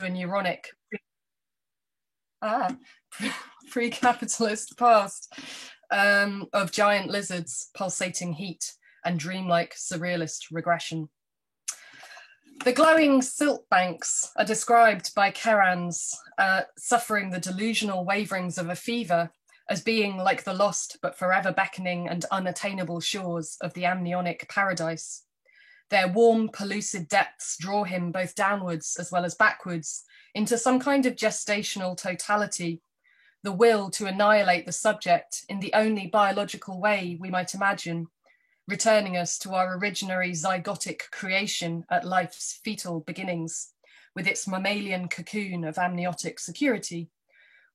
a neuronic pre-capitalist past of giant lizards, pulsating heat, and dreamlike surrealist regression. The glowing silt banks are described by Kerans, suffering the delusional waverings of a fever, as being like the lost but forever beckoning and unattainable shores of the amniotic paradise. Their warm, pellucid depths draw him both downwards as well as backwards into some kind of gestational totality, the will to annihilate the subject in the only biological way we might imagine, returning us to our originary zygotic creation at life's fetal beginnings, with its mammalian cocoon of amniotic security,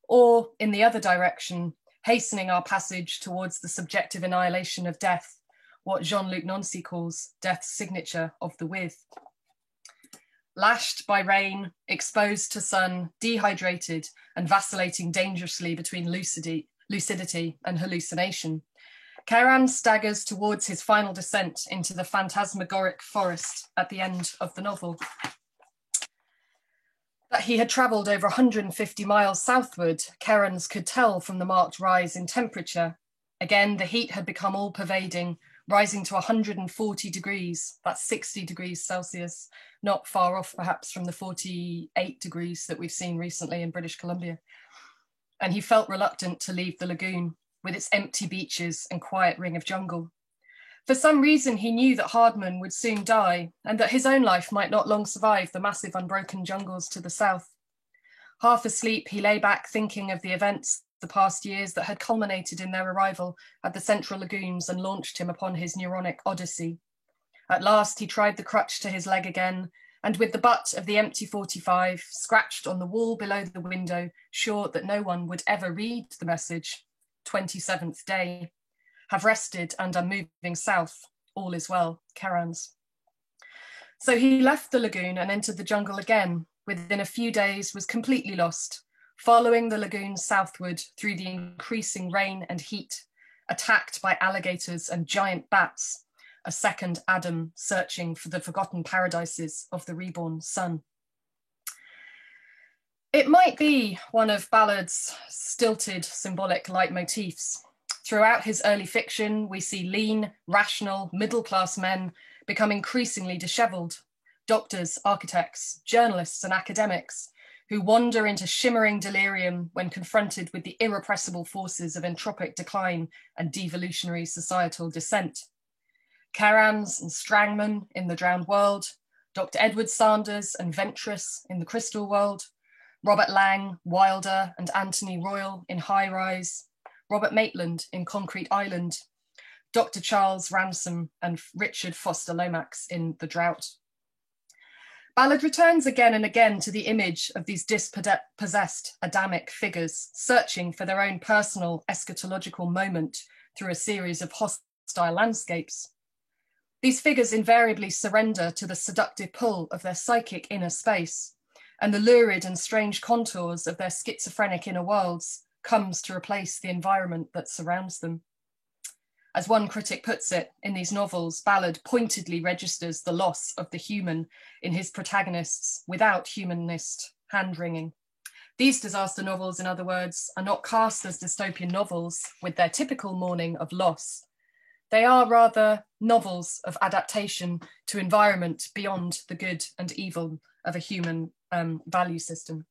or in the other direction, hastening our passage towards the subjective annihilation of death, what Jean-Luc Nancy calls death's signature of the with. Lashed by rain, exposed to sun, dehydrated, and vacillating dangerously between lucidity and hallucination, Keran staggers towards his final descent into the phantasmagoric forest at the end of the novel. That he had travelled over 150 miles southward, Kerans could tell from the marked rise in temperature. Again, the heat had become all-pervading, rising to 140 degrees, that's 60 degrees Celsius, not far off perhaps from the 48 degrees that we've seen recently in British Columbia. And he felt reluctant to leave the lagoon with its empty beaches and quiet ring of jungle. For some reason, he knew that Hardman would soon die and that his own life might not long survive the massive unbroken jungles to the south. Half asleep, he lay back thinking of the events the past years that had culminated in their arrival at the central lagoons and launched him upon his neuronic odyssey. At last, he tried the crutch to his leg again, and with the butt of the empty 45 scratched on the wall below the window, sure that no one would ever read the message, 27th day, have rested and are moving south, all is well, Kerans. So he left the lagoon and entered the jungle again, within a few days was completely lost, following the lagoon southward through the increasing rain and heat, attacked by alligators and giant bats, a second Adam searching for the forgotten paradises of the reborn sun. It might be one of Ballard's stilted symbolic leitmotifs. Throughout his early fiction, we see lean, rational, middle-class men become increasingly dishevelled, doctors, architects, journalists, and academics, who wander into shimmering delirium when confronted with the irrepressible forces of entropic decline and devolutionary societal descent. Kerans and Strangman in The Drowned World, Dr. Edward Sanders and Ventris in The Crystal World, Robert Lang, Wilder, and Anthony Royal in High Rise, Robert Maitland in Concrete Island, Dr. Charles Ransom and Richard Foster Lomax in The Drought. Ballard returns again and again to the image of these dispossessed Adamic figures, searching for their own personal eschatological moment through a series of hostile landscapes. These figures invariably surrender to the seductive pull of their psychic inner space, and the lurid and strange contours of their schizophrenic inner worlds comes to replace the environment that surrounds them. As one critic puts it, in these novels, Ballard pointedly registers the loss of the human in his protagonists without humanist hand-wringing. These disaster novels, in other words, are not cast as dystopian novels with their typical mourning of loss. They are rather novels of adaptation to environment beyond the good and evil of a human value system.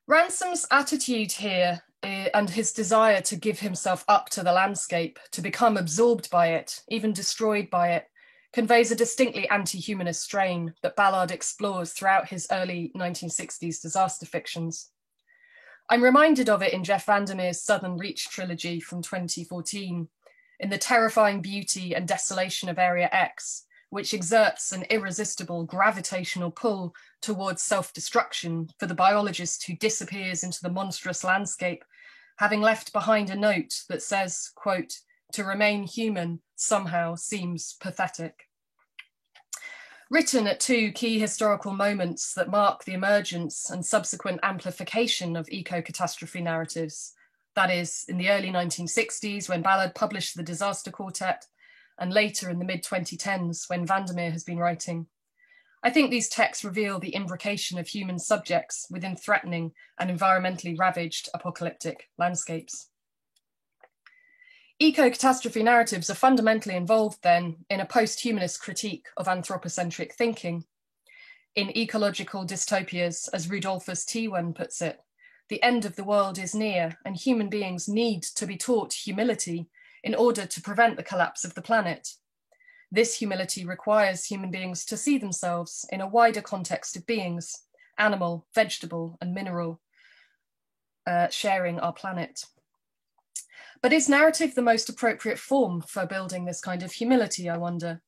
Ransom's attitude here and his desire to give himself up to the landscape, to become absorbed by it, even destroyed by it, conveys a distinctly anti-humanist strain that Ballard explores throughout his early 1960s disaster fictions. I'm reminded of it in Jeff Vandermeer's Southern Reach trilogy from 2014, in the terrifying beauty and desolation of Area X, which exerts an irresistible gravitational pull towards self-destruction for the biologist who disappears into the monstrous landscape, having left behind a note that says, quote, "To remain human somehow seems pathetic." Written at two key historical moments that mark the emergence and subsequent amplification of eco-catastrophe narratives, that is, in the early 1960s when Ballard published the Disaster Quartet, and later in the mid-2010s when Vandermeer has been writing. I think these texts reveal the imbrication of human subjects within threatening and environmentally ravaged apocalyptic landscapes. Eco-catastrophe narratives are fundamentally involved then in a post-humanist critique of anthropocentric thinking. In ecological dystopias, as Rudolphus Tiewen puts it, the end of the world is near and human beings need to be taught humility in order to prevent the collapse of the planet. This humility requires human beings to see themselves in a wider context of beings, animal, vegetable, and mineral, sharing our planet. But is narrative the most appropriate form for building this kind of humility, I wonder?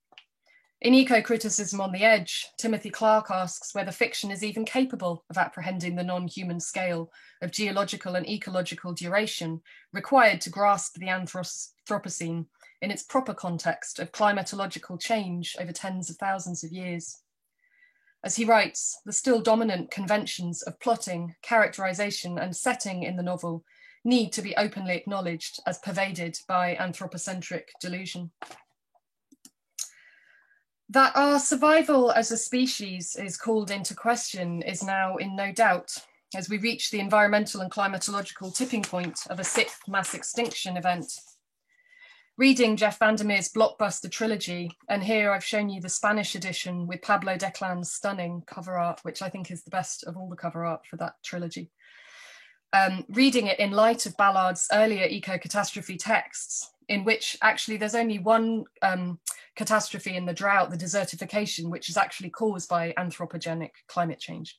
In Eco-Criticism on the Edge, Timothy Clark asks whether fiction is even capable of apprehending the non-human scale of geological and ecological duration required to grasp the Anthropocene in its proper context of climatological change over tens of thousands of years. As he writes, the still dominant conventions of plotting, characterization, and setting in the novel need to be openly acknowledged as pervaded by anthropocentric delusion. That our survival as a species is called into question is now in no doubt as we reach the environmental and climatological tipping point of a sixth mass extinction event. Reading Jeff Vandermeer's blockbuster trilogy, and here I've shown you the Spanish edition with Pablo Declan's stunning cover art, which I think is the best of all the cover art for that trilogy. Reading it in light of Ballard's earlier eco-catastrophe texts, in which actually there's only one catastrophe in the drought, the desertification, which is actually caused by anthropogenic climate change,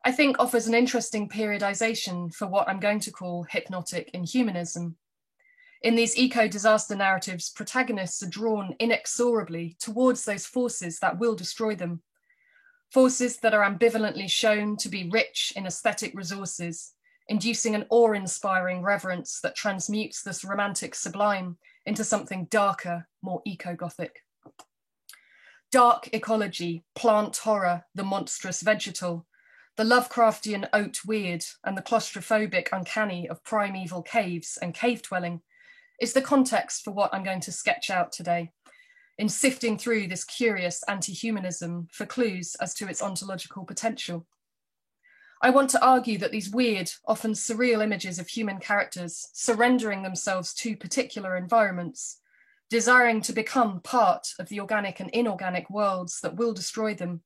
I think offers an interesting periodization for what I'm going to call hypnotic inhumanism. In these eco-disaster narratives, protagonists are drawn inexorably towards those forces that will destroy them, forces that are ambivalently shown to be rich in aesthetic resources, inducing an awe-inspiring reverence that transmutes this romantic sublime into something darker, more eco-Gothic. Dark ecology, plant horror, the monstrous vegetal, the Lovecraftian oat weird, and the claustrophobic uncanny of primeval caves and cave dwelling is the context for what I'm going to sketch out today, in sifting through this curious anti-humanism for clues as to its ontological potential. I want to argue that these weird, often surreal images of human characters surrendering themselves to particular environments, desiring to become part of the organic and inorganic worlds that will destroy them,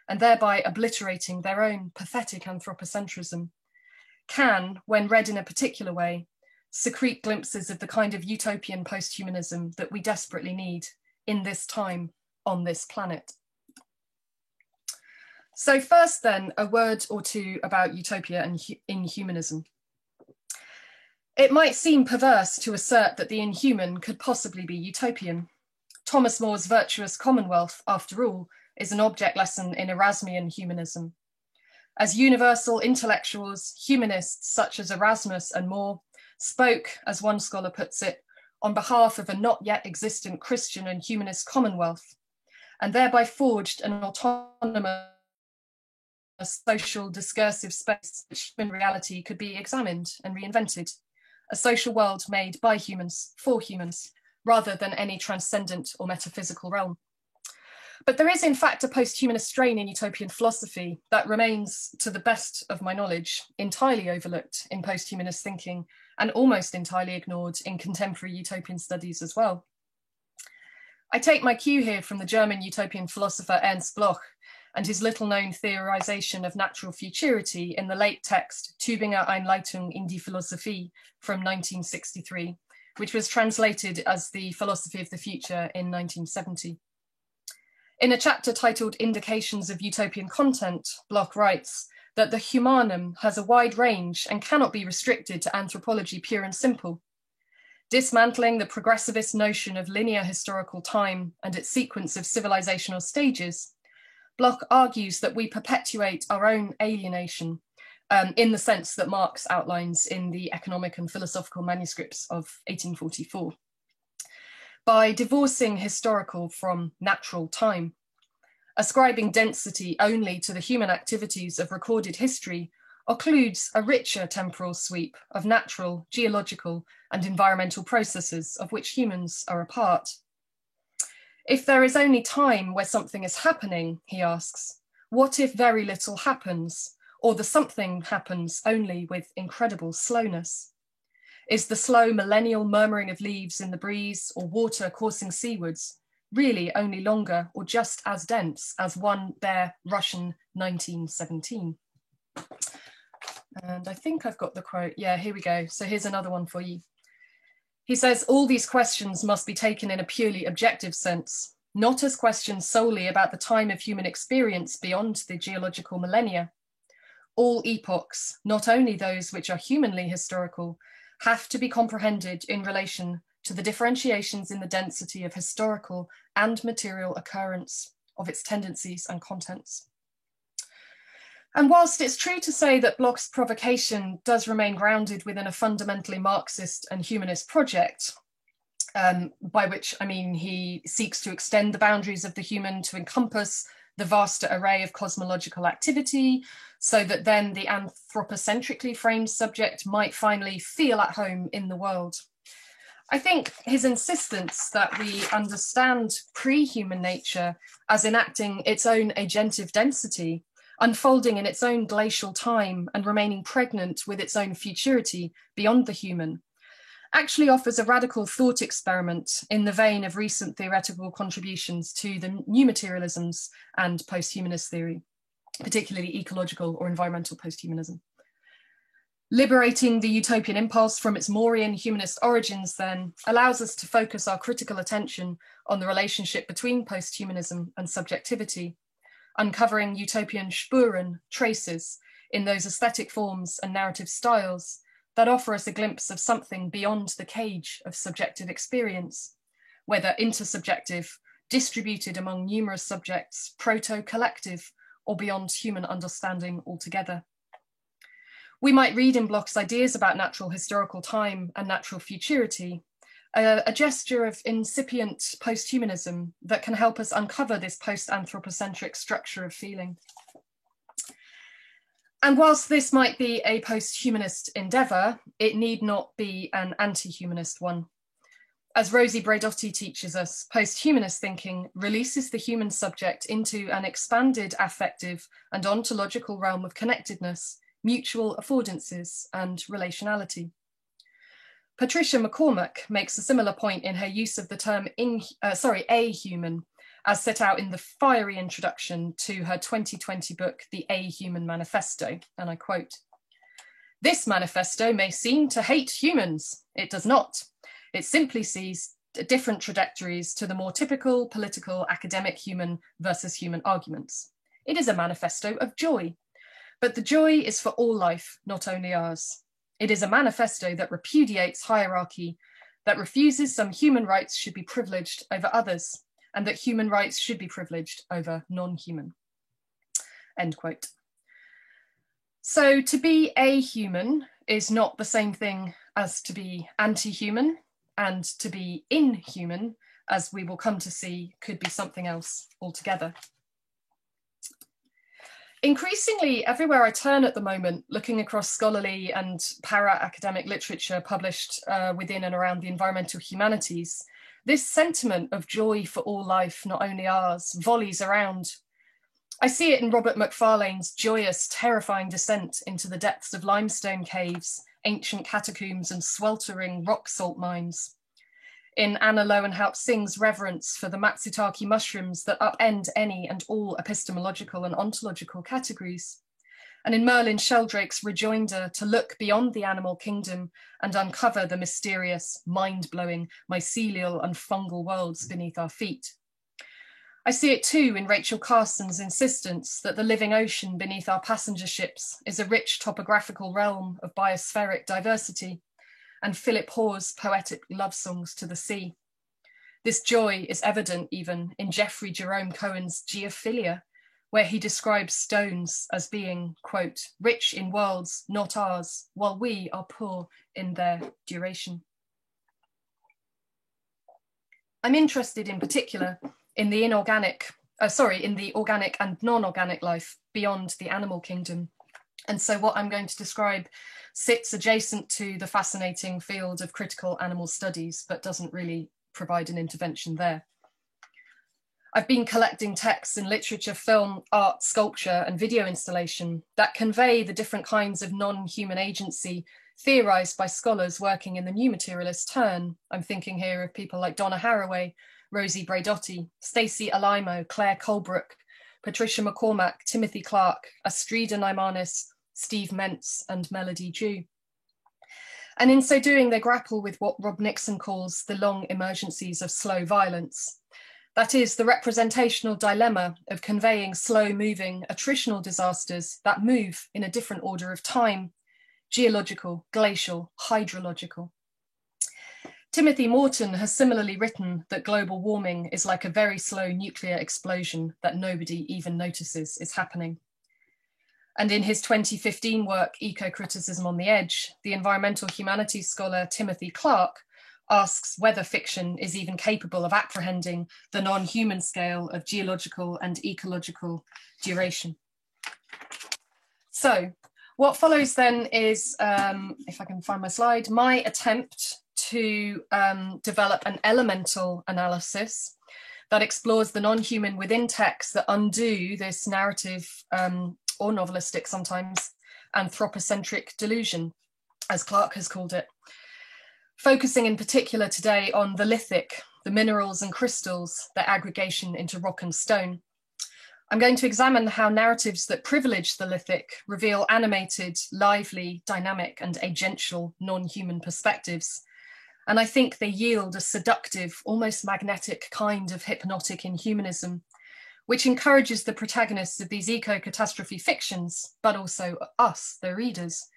and thereby obliterating their own pathetic anthropocentrism, can, when read in a particular way, secrete glimpses of the kind of utopian post-humanism that we desperately need in this time on this planet. So first then, a word or two about utopia and inhumanism. It might seem perverse to assert that the inhuman could possibly be utopian. Thomas More's Virtuous Commonwealth, after all, is an object lesson in Erasmian humanism. As universal intellectuals, humanists such as Erasmus and More spoke, as one scholar puts it, on behalf of a not yet existent Christian and humanist commonwealth, and thereby forged an autonomous social discursive space in which human reality could be examined and reinvented, a social world made by humans, for humans, rather than any transcendent or metaphysical realm. But there is in fact a post-humanist strain in utopian philosophy that remains, to the best of my knowledge, entirely overlooked in post-humanist thinking and almost entirely ignored in contemporary utopian studies as well. I take my cue here from the German utopian philosopher Ernst Bloch and his little-known theorization of natural futurity in the late text Tübinger Einleitung in die Philosophie from 1963, which was translated as The Philosophy of the Future in 1970. In a chapter titled Indications of Utopian Content, Bloch writes that the humanum has a wide range and cannot be restricted to anthropology pure and simple. Dismantling the progressivist notion of linear historical time and its sequence of civilizational stages, Bloch argues that we perpetuate our own alienation in the sense that Marx outlines in the Economic and Philosophical Manuscripts of 1844. By divorcing historical from natural time, ascribing density only to the human activities of recorded history occludes a richer temporal sweep of natural, geological, and environmental processes of which humans are a part. If there is only time where something is happening, he asks, what if very little happens, or the something happens only with incredible slowness? Is the slow millennial murmuring of leaves in the breeze or water coursing seawards really only longer or just as dense as one bare Russian 1917? And I think I've got the quote. Yeah, here we go. So here's another one for you. He says, all these questions must be taken in a purely objective sense, not as questions solely about the time of human experience beyond the geological millennia. All epochs, not only those which are humanly historical, have to be comprehended in relation to the differentiations in the density of historical and material occurrence of its tendencies and contents. And whilst it's true to say that Bloch's provocation does remain grounded within a fundamentally Marxist and humanist project, by which I mean he seeks to extend the boundaries of the human to encompass the vaster array of cosmological activity, so that then the anthropocentrically framed subject might finally feel at home in the world. I think his insistence that we understand pre-human nature as enacting its own agentive density, unfolding in its own glacial time and remaining pregnant with its own futurity beyond the human, actually offers a radical thought experiment in the vein of recent theoretical contributions to the new materialisms and post-humanist theory, particularly ecological or environmental post-humanism. Liberating the utopian impulse from its Mauryan humanist origins then allows us to focus our critical attention on the relationship between post-humanism and subjectivity, uncovering utopian Spuren, traces, in those aesthetic forms and narrative styles that offer us a glimpse of something beyond the cage of subjective experience, whether intersubjective, distributed among numerous subjects, proto-collective, or beyond human understanding altogether. We might read in Bloch's ideas about natural historical time and natural futurity, a gesture of incipient post-humanism that can help us uncover this post-anthropocentric structure of feeling. And whilst this might be a post-humanist endeavour, it need not be an anti-humanist one. As Rosi Braidotti teaches us, post-humanist thinking releases the human subject into an expanded affective and ontological realm of connectedness, mutual affordances, and relationality. Patricia McCormack makes a similar point in her use of the term a human, as set out in the fiery introduction to her 2020 book, The A Human Manifesto, and I quote, "This manifesto may seem to hate humans. It does not. It simply sees different trajectories to the more typical political academic human versus human arguments. It is a manifesto of joy. But the joy is for all life, not only ours. It is a manifesto that repudiates hierarchy, that refuses some human rights should be privileged over others, and that human rights should be privileged over non-human." End quote. So to be a human is not the same thing as to be anti-human, and to be inhuman, as we will come to see, could be something else altogether. Increasingly, everywhere I turn at the moment, looking across scholarly and para-academic literature published within and around the environmental humanities, this sentiment of joy for all life, not only ours, volleys around. I see it in Robert Macfarlane's joyous, terrifying descent into the depths of limestone caves, ancient catacombs, and sweltering rock salt mines. In Anna Lowenhaupt Singh's reverence for the Matsutake mushrooms that upend any and all epistemological and ontological categories, and in Merlin Sheldrake's rejoinder to look beyond the animal kingdom and uncover the mysterious, mind-blowing mycelial and fungal worlds beneath our feet. I see it too in Rachel Carson's insistence that the living ocean beneath our passenger ships is a rich topographical realm of biospheric diversity, and Philip Hoare's poetic love songs to the sea. This joy is evident even in Jeffrey Jerome Cohen's Geophilia, where he describes stones as being, quote, "rich in worlds not ours, while we are poor in their duration." I'm interested in particular in the in the organic and non-organic life beyond the animal kingdom. And so what I'm going to describe sits adjacent to the fascinating field of critical animal studies, but doesn't really provide an intervention there. I've been collecting texts in literature, film, art, sculpture, and video installation that convey the different kinds of non-human agency theorized by scholars working in the new materialist turn. I'm thinking here of people like Donna Haraway, Rosie Braidotti, Stacey Alaimo, Claire Colebrook, Patricia McCormack, Timothy Clark, Astrida Naimanis, Steve Mentz, and Melody Dew. And in so doing, they grapple with what Rob Nixon calls the long emergencies of slow violence. That is, the representational dilemma of conveying slow-moving attritional disasters that move in a different order of time: geological, glacial, hydrological. Timothy Morton has similarly written that global warming is like a very slow nuclear explosion that nobody even notices is happening. And in his 2015 work, Eco-Criticism on the Edge, the environmental humanities scholar Timothy Clark asks whether fiction is even capable of apprehending the non-human scale of geological and ecological duration. So what follows then is, if I can find my slide, my attempt to develop an elemental analysis that explores the non-human within texts that undo this narrative, or novelistic sometimes, anthropocentric delusion, as Clark has called it. Focusing in particular today on the lithic, the minerals and crystals, their aggregation into rock and stone. I'm going to examine how narratives that privilege the lithic reveal animated, lively, dynamic, and agential non-human perspectives. And I think they yield a seductive, almost magnetic kind of hypnotic inhumanism, which encourages the protagonists of these eco-catastrophe fictions, but also us, their readers,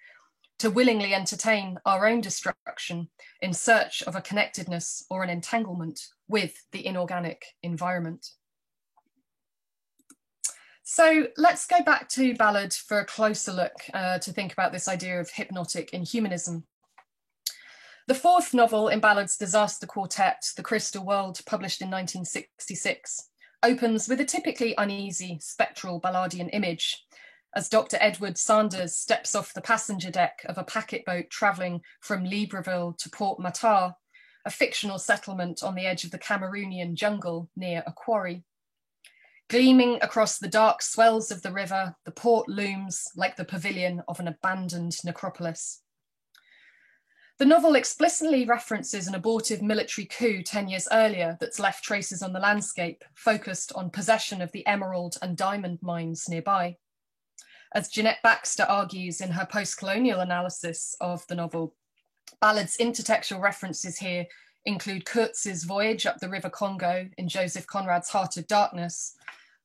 to willingly entertain our own destruction in search of a connectedness or an entanglement with the inorganic environment. So let's go back to Ballard for a closer look to think about this idea of hypnotic inhumanism. The fourth novel in Ballard's disaster quartet, The Crystal World, published in 1966, opens with a typically uneasy, spectral Ballardian image, as Dr. Edward Sanders steps off the passenger deck of a packet boat travelling from Libreville to Port Matar, a fictional settlement on the edge of the Cameroonian jungle near a quarry. Gleaming across the dark swells of the river, the port looms like the pavilion of an abandoned necropolis. The novel explicitly references an abortive military coup 10 years earlier that's left traces on the landscape, focused on possession of the emerald and diamond mines nearby. As Jeanette Baxter argues in her post-colonial analysis of the novel, Ballard's intertextual references here include Kurtz's voyage up the River Congo in Joseph Conrad's Heart of Darkness,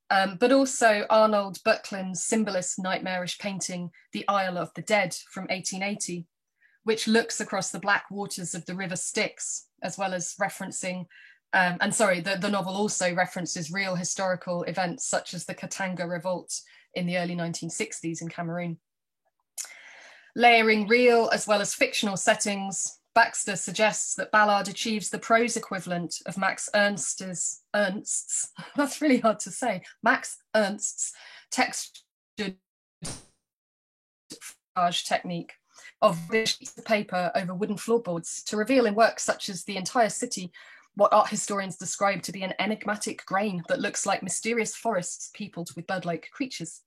but also Arnold Böcklin's symbolist nightmarish painting, The Isle of the Dead from 1880, which looks across the black waters of the River Styx, as well as referencing, the novel also references real historical events such as the Katanga Revolt in the early 1960s in Cameroon. Layering real as well as fictional settings, Baxter suggests that Ballard achieves the prose equivalent of Max Ernst's, that's really hard to say, Max Ernst's textured technique of sheets of paper over wooden floorboards to reveal in works such as The Entire City what art historians describe to be an enigmatic grain that looks like mysterious forests peopled with bird-like creatures.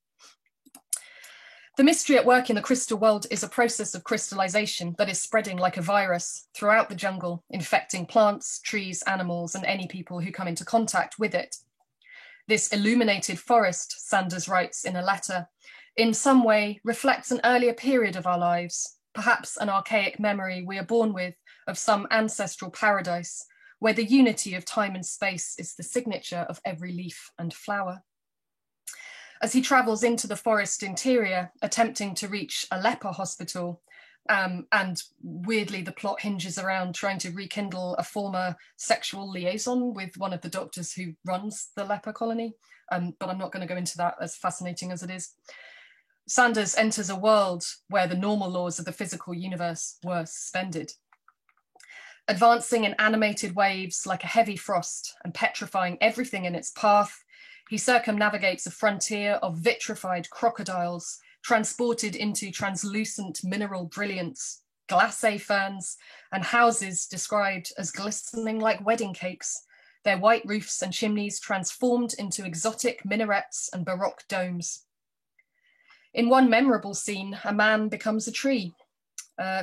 The mystery at work in the crystal world is a process of crystallization that is spreading like a virus throughout the jungle, infecting plants, trees, animals, and any people who come into contact with it. This illuminated forest, Sanders writes in a letter, in some way reflects an earlier period of our lives, perhaps an archaic memory we are born with of some ancestral paradise, where the unity of time and space is the signature of every leaf and flower. As he travels into the forest interior, attempting to reach a leper hospital, and weirdly the plot hinges around trying to rekindle a former sexual liaison with one of the doctors who runs the leper colony, but I'm not going to go into that, as fascinating as it is. Sanders enters a world where the normal laws of the physical universe were suspended. Advancing in animated waves like a heavy frost and petrifying everything in its path, he circumnavigates a frontier of vitrified crocodiles transported into translucent mineral brilliance, glacé ferns, and houses described as glistening like wedding cakes, their white roofs and chimneys transformed into exotic minarets and Baroque domes. In one memorable scene, a man becomes a tree.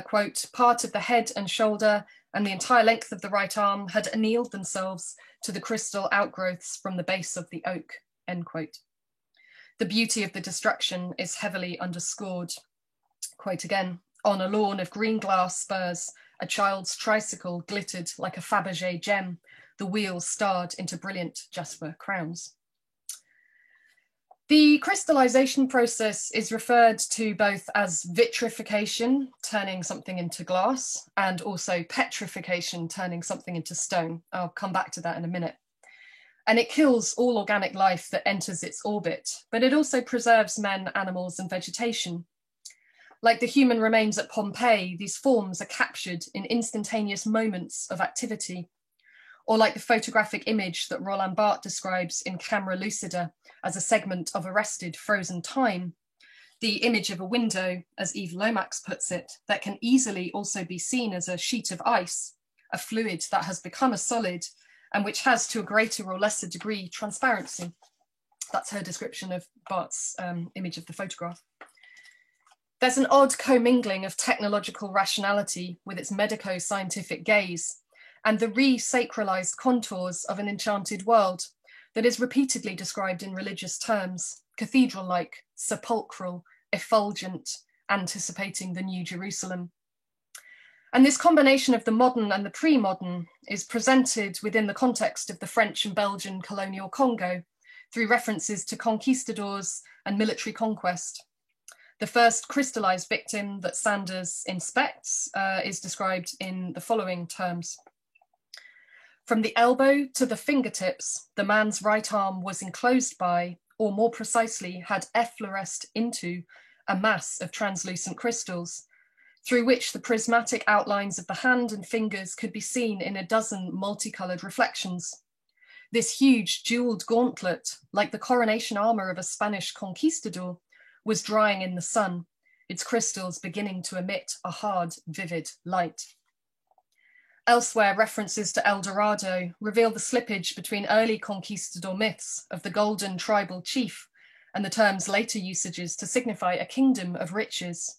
Quote, part of the head and shoulder and the entire length of the right arm had annealed themselves to the crystal outgrowths from the base of the oak, end quote. The beauty of the destruction is heavily underscored. Quote again, on a lawn of green glass spurs, a child's tricycle glittered like a Fabergé gem, the wheels starred into brilliant jasper crowns. The crystallization process is referred to both as vitrification, turning something into glass, and also petrification, turning something into stone. I'll come back to that in a minute. And it kills all organic life that enters its orbit, but it also preserves men, animals, and vegetation. Like the human remains at Pompeii, these forms are captured in instantaneous moments of activity, or like the photographic image that Roland Barthes describes in Camera Lucida as a segment of arrested frozen time, the image of a window, as Yves Lomax puts it, that can easily also be seen as a sheet of ice, a fluid that has become a solid and which has to a greater or lesser degree transparency. That's her description of Barthes' image of the photograph. There's an odd commingling of technological rationality with its medico-scientific gaze and the re-sacralized contours of an enchanted world that is repeatedly described in religious terms, cathedral-like, sepulchral, effulgent, anticipating the New Jerusalem. And this combination of the modern and the pre-modern is presented within the context of the French and Belgian colonial Congo through references to conquistadors and military conquest. The first crystallized victim that Sanders inspects is described in the following terms. From the elbow to the fingertips, the man's right arm was enclosed by, or more precisely, had effloresced into, a mass of translucent crystals, through which the prismatic outlines of the hand and fingers could be seen in a dozen multicolored reflections. This huge jeweled gauntlet, like the coronation armor of a Spanish conquistador, was drying in the sun, its crystals beginning to emit a hard, vivid light. Elsewhere, references to El Dorado reveal the slippage between early conquistador myths of the golden tribal chief and the term's later usages to signify a kingdom of riches.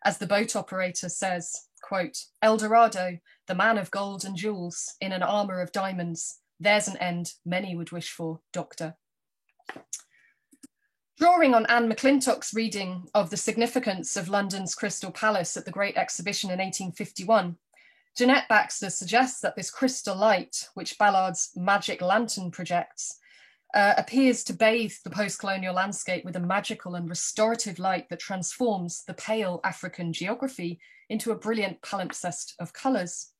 As the boat operator says, quote, El Dorado, the man of gold and jewels, in an armor of diamonds, there's an end many would wish for, doctor. Drawing on Anne McClintock's reading of the significance of London's Crystal Palace at the Great Exhibition in 1851, Jeanette Baxter suggests that this crystal light, which Ballard's magic lantern projects, appears to bathe the post-colonial landscape with a magical and restorative light that transforms the pale African geography into a brilliant palimpsest of colours.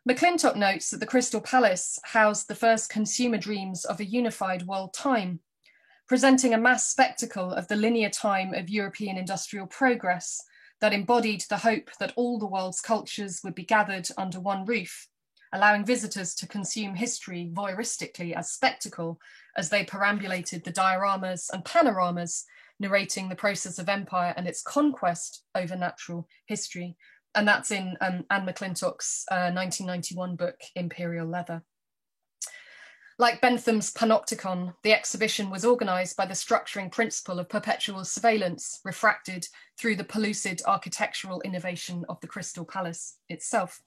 McClintock notes that the Crystal Palace housed the first consumer dreams of a unified world time, presenting a mass spectacle of the linear time of European industrial progress that embodied the hope that all the world's cultures would be gathered under one roof, allowing visitors to consume history voyeuristically as spectacle as they perambulated the dioramas and panoramas, narrating the process of empire and its conquest over natural history. And that's in Anne McClintock's 1991 book, Imperial Leather. Like Bentham's Panopticon, the exhibition was organised by the structuring principle of perpetual surveillance, refracted through the pellucid architectural innovation of the Crystal Palace itself.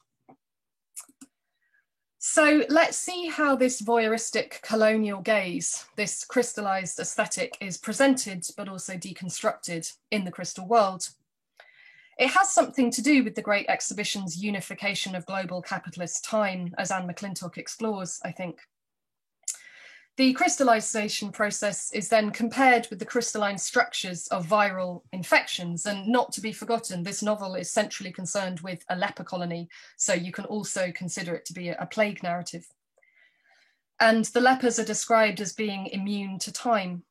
So let's see how this voyeuristic colonial gaze, this crystallised aesthetic, is presented but also deconstructed in the crystal world. It has something to do with the Great Exhibition's unification of global capitalist time, as Anne McClintock explores, I think. The crystallization process is then compared with the crystalline structures of viral infections. And not to be forgotten, this novel is centrally concerned with a leper colony, so you can also consider it to be a plague narrative. And the lepers are described as being immune to time.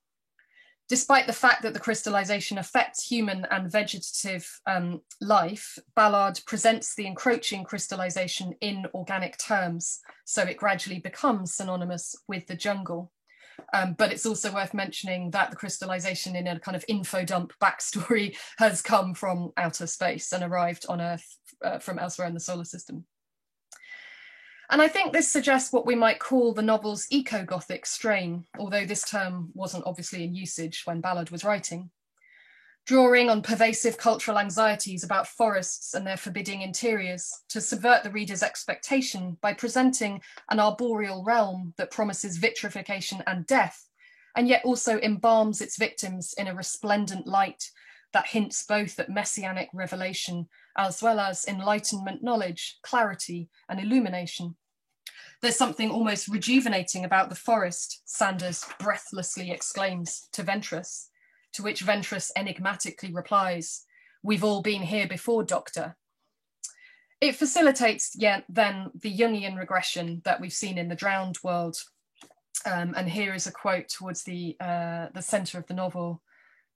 Despite the fact that the crystallization affects human and vegetative life, Ballard presents the encroaching crystallization in organic terms, so it gradually becomes synonymous with the jungle. But it's also worth mentioning that the crystallization in a kind of info dump backstory has come from outer space and arrived on Earth from elsewhere in the solar system. And I think this suggests what we might call the novel's eco-Gothic strain, although this term wasn't obviously in usage when Ballard was writing. Drawing on pervasive cultural anxieties about forests and their forbidding interiors to subvert the reader's expectation by presenting an arboreal realm that promises vitrification and death, and yet also embalms its victims in a resplendent light that hints both at messianic revelation as well as enlightenment knowledge, clarity, and illumination. There's something almost rejuvenating about the forest, Sanders breathlessly exclaims to Ventris, to which Ventris enigmatically replies, "We've all been here before, Doctor." It facilitates then the Jungian regression that we've seen in the drowned world. And here is a quote towards the center of the novel.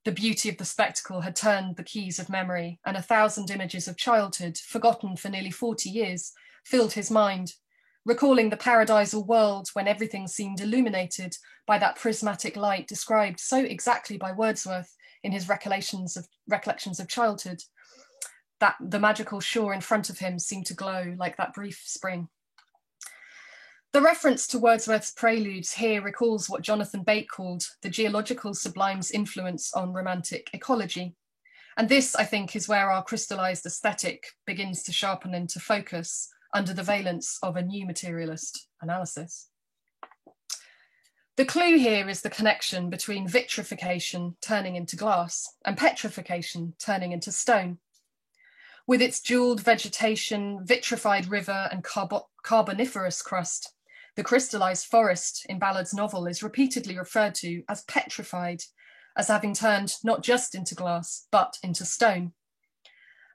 "The beauty of the spectacle had turned the keys of memory, and 1,000 images of childhood, forgotten for nearly 40 years, filled his mind, recalling the paradisal world when everything seemed illuminated by that prismatic light described so exactly by Wordsworth in his recollections of childhood, that the magical shore in front of him seemed to glow like that brief spring." The reference to Wordsworth's preludes here recalls what Jonathan Bate called the geological sublime's influence on romantic ecology. And this, I think, is where our crystallized aesthetic begins to sharpen into focus under the valence of a new materialist analysis. The clue here is the connection between vitrification turning into glass and petrification turning into stone. With its jeweled vegetation, vitrified river, and carboniferous crust, the crystallized forest in Ballard's novel is repeatedly referred to as petrified, as having turned not just into glass, but into stone.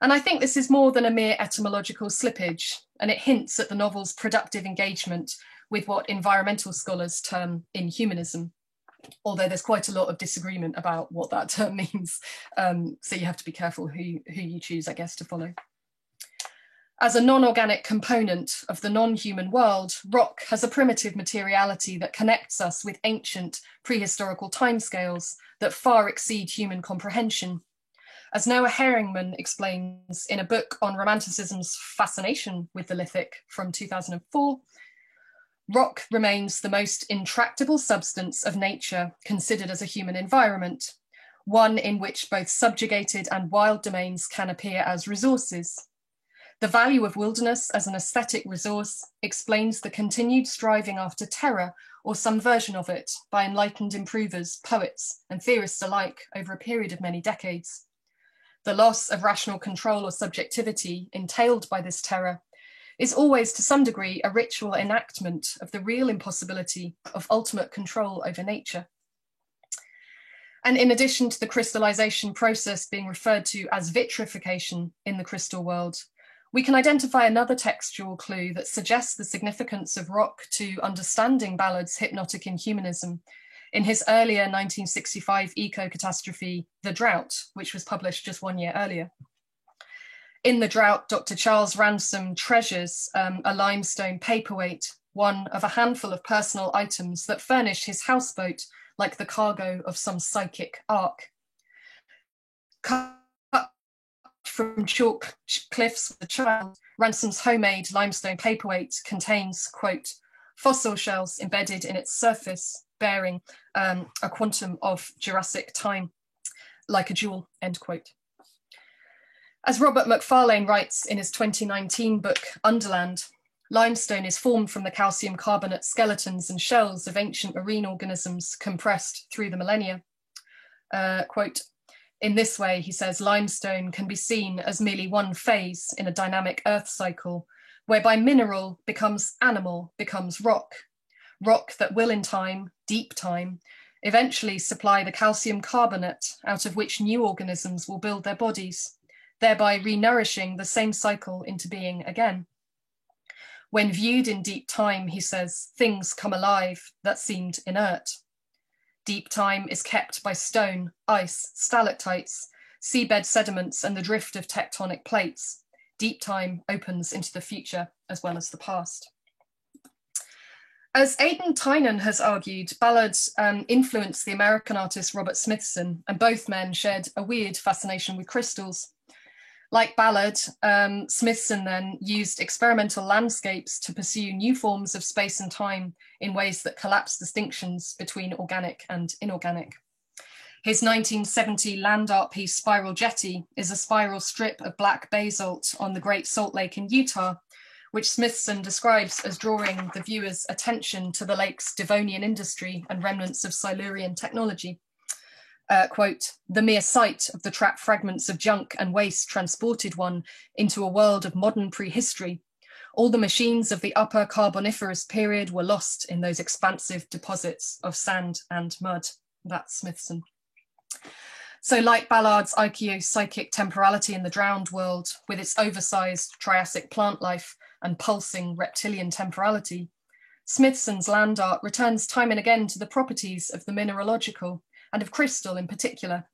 And I think this is more than a mere etymological slippage, and it hints at the novel's productive engagement with what environmental scholars term inhumanism, although there's quite a lot of disagreement about what that term means. So you have to be careful who you choose, I guess, to follow. As a non-organic component of the non-human world, rock has a primitive materiality that connects us with ancient prehistorical timescales that far exceed human comprehension. As Noah Herringman explains in a book on Romanticism's fascination with the lithic from 2004, rock remains the most intractable substance of nature considered as a human environment, one in which both subjugated and wild domains can appear as resources. The value of wilderness as an aesthetic resource explains the continued striving after terror or some version of it by enlightened improvers, poets, and theorists alike over a period of many decades. The loss of rational control or subjectivity entailed by this terror is always to some degree a ritual enactment of the real impossibility of ultimate control over nature. And in addition to the crystallization process being referred to as vitrification in the crystal world, we can identify another textual clue that suggests the significance of rock to understanding Ballard's hypnotic inhumanism in his earlier 1965 eco-catastrophe, The Drought, which was published just 1 year earlier. In The Drought, Dr. Charles Ransom treasures a limestone paperweight, one of a handful of personal items that furnish his houseboat like the cargo of some psychic ark. Cut from chalk cliffs with a child, Ransom's homemade limestone paperweight contains, quote, fossil shells embedded in its surface, bearing a quantum of Jurassic time, like a jewel, end quote. As Robert Macfarlane writes in his 2019 book, Underland, limestone is formed from the calcium carbonate skeletons and shells of ancient marine organisms compressed through the millennia. Quote, in this way, he says, limestone can be seen as merely one phase in a dynamic earth cycle, whereby mineral becomes animal, becomes rock, rock that will in time, deep time, eventually supply the calcium carbonate out of which new organisms will build their bodies, thereby re-nourishing the same cycle into being again. When viewed in deep time, he says, things come alive that seemed inert. Deep time is kept by stone, ice, stalactites, seabed sediments, and the drift of tectonic plates. Deep time opens into the future as well as the past. As Aidan Tynan has argued, Ballard influenced the American artist Robert Smithson, and both men shared a weird fascination with crystals. Like Ballard, Smithson then used experimental landscapes to pursue new forms of space and time in ways that collapse distinctions between organic and inorganic. His 1970 land art piece Spiral Jetty is a spiral strip of black basalt on the Great Salt Lake in Utah, which Smithson describes as drawing the viewer's attention to the lake's Devonian industry and remnants of Silurian technology. Quote, the mere sight of the trapped fragments of junk and waste transported one into a world of modern prehistory. All the machines of the upper Carboniferous period were lost in those expansive deposits of sand and mud. That's Smithson. So like Ballard's archaeopsychic temporality in the drowned world, with its oversized Triassic plant life and pulsing reptilian temporality, Smithson's land art returns time and again to the properties of the mineralogical, and of crystal in particular,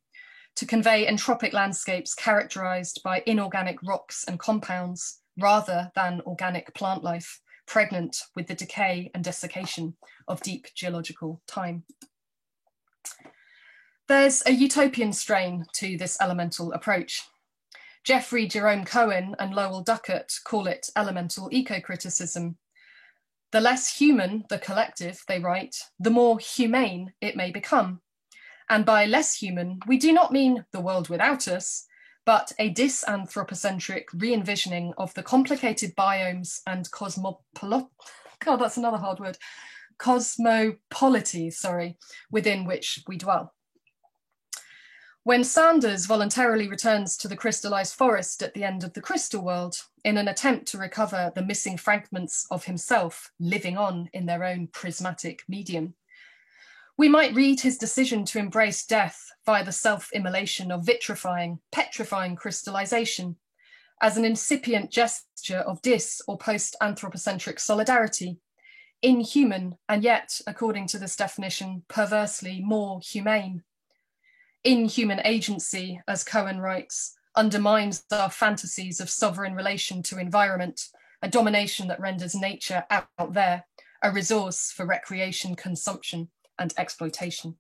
to convey entropic landscapes characterized by inorganic rocks and compounds rather than organic plant life, pregnant with the decay and desiccation of deep geological time. There's a utopian strain to this elemental approach. Jeffrey Jerome Cohen and Lowell Duckett call it elemental eco-criticism. The less human the collective, they write, the more humane it may become. And by less human, we do not mean the world without us, but a disanthropocentric re-envisioning of the complicated biomes and cosmopolities, within which we dwell. When Sanders voluntarily returns to the crystallized forest at the end of the crystal world, in an attempt to recover the missing fragments of himself living on in their own prismatic medium, we might read his decision to embrace death via the self-immolation of vitrifying, petrifying crystallization as an incipient gesture of dis or post-anthropocentric solidarity, inhuman and yet, according to this definition, perversely more humane. Inhuman agency, as Cohen writes, undermines our fantasies of sovereign relation to environment, a domination that renders nature out there, a resource for recreation, consumption, and exploitation.